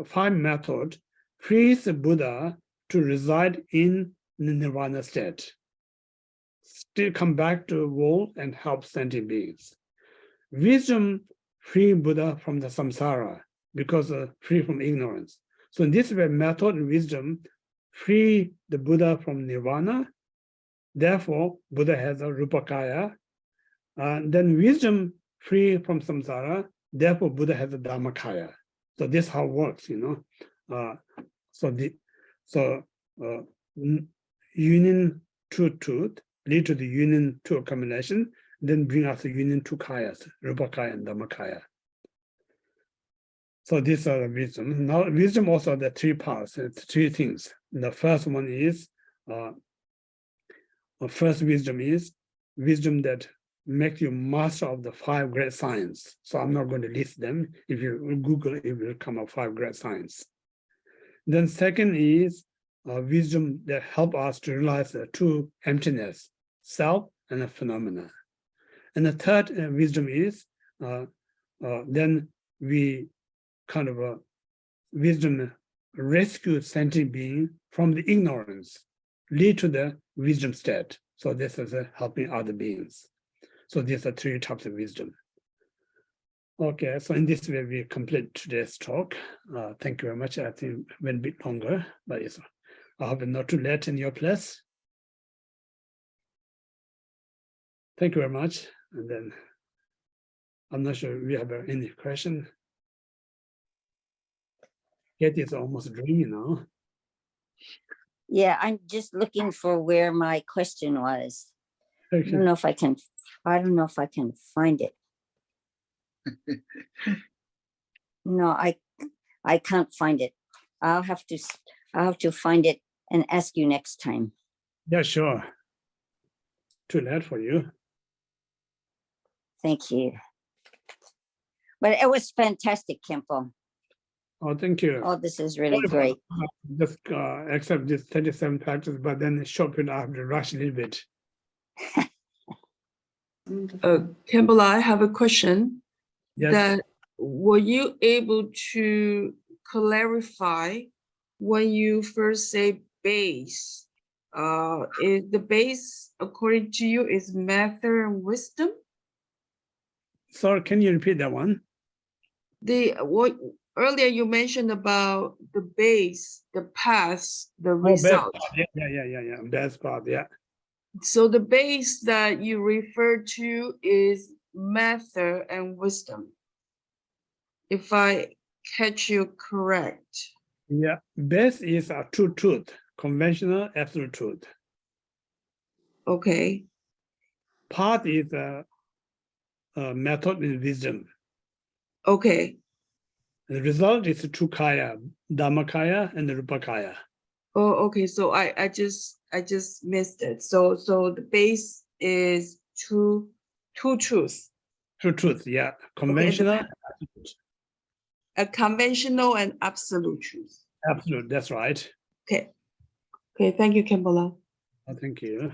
5 method frees the Buddha to reside in the nirvana state, still come back to world and help sentient beings. Wisdom free Buddha from the samsara because free from ignorance. So in this way, method and wisdom free the Buddha from nirvana. Therefore, Buddha has a Rupakaya. Then wisdom free from samsara. Therefore, Buddha has a Dhammakaya. So this how it works, union to truth lead to the union to accumulation, then bring us the union to kayas, Rupakaya and Dhammakaya. So these are the wisdom. Now, wisdom also the 3 parts, 3 things. The first one is, first wisdom is wisdom that makes you master of the 5 great science. So I'm not going to list them. If you Google it, will come up 5 great science. Then second is wisdom that help us to realize the true emptiness, self and the phenomena. And the third wisdom is then we kind of wisdom rescue sentient being from the ignorance, lead to the wisdom state. So this is helping other beings. So these are 3 types of wisdom. Okay, so in this way we complete today's talk. Thank you very much. I think it went a bit longer, but I hope not too late in your place. Thank you very much. And then I'm not sure if we have any question. Katie is almost dreaming now. Yeah, I'm just looking for where my question was. I don't know if I can find it. No, I can't find it. I'll have to find it and ask you next time. Yeah, sure. Too late for you. Thank you. But it was fantastic, Khenpo. Oh, thank you. Oh, this is really great. Just accept this 37 practice, but then short period I have to rush a little bit. Khenpo, I have a question. Yes. That were you able to clarify when you first say base? Is the base, according to you, is method and wisdom? Sorry, can you repeat that one? What earlier you mentioned about the base, the path, the result. Yeah. Best part, yeah. So the base that you refer to is method and wisdom, if I catch you correct. Yeah, base is a true truth, conventional absolute truth. Okay. Path is a method and wisdom. Okay. The result is true kaya, Dhammakaya and the Rupakaya. Oh, okay. So I just missed it. So the base is two truths. True truth, yeah. Conventional, Okay, a conventional and absolute truth. absolute, that's right. Okay. Okay, thank you, Khenpo. Oh, thank you.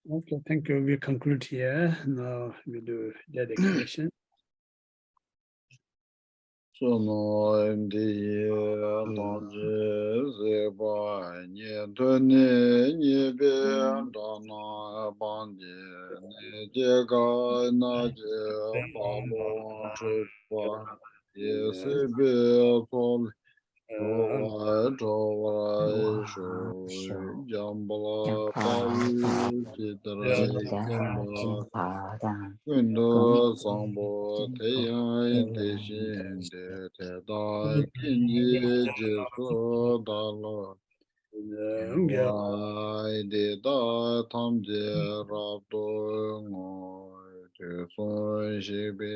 Okay, thank you. We conclude here. Now we do dedication. Sono indi tanji zeba nye tuni nye be dana bandi ne je ga na je ba lo chupa ye se be tol Chowai sho jambala payu chitrai kemba Windo sambo teyai deshin de tedai kinji jesu dalo Wai de da tamje rabdo ngoi Jesun shibe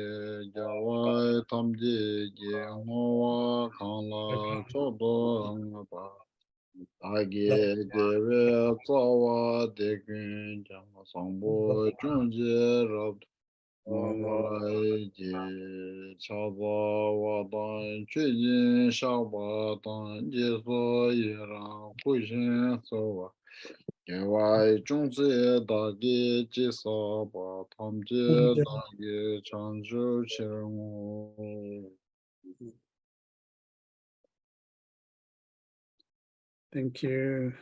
jawai tamje je ngwa kanla chodo ngaba Age dewe tsawa dekun jama sambo chungje rabdo Wai je chaba wadan chujin shaba dan jesu yiran kushin sowa Wai chungze dagi jisa ba tamje dagi chanju chirngu Thank you.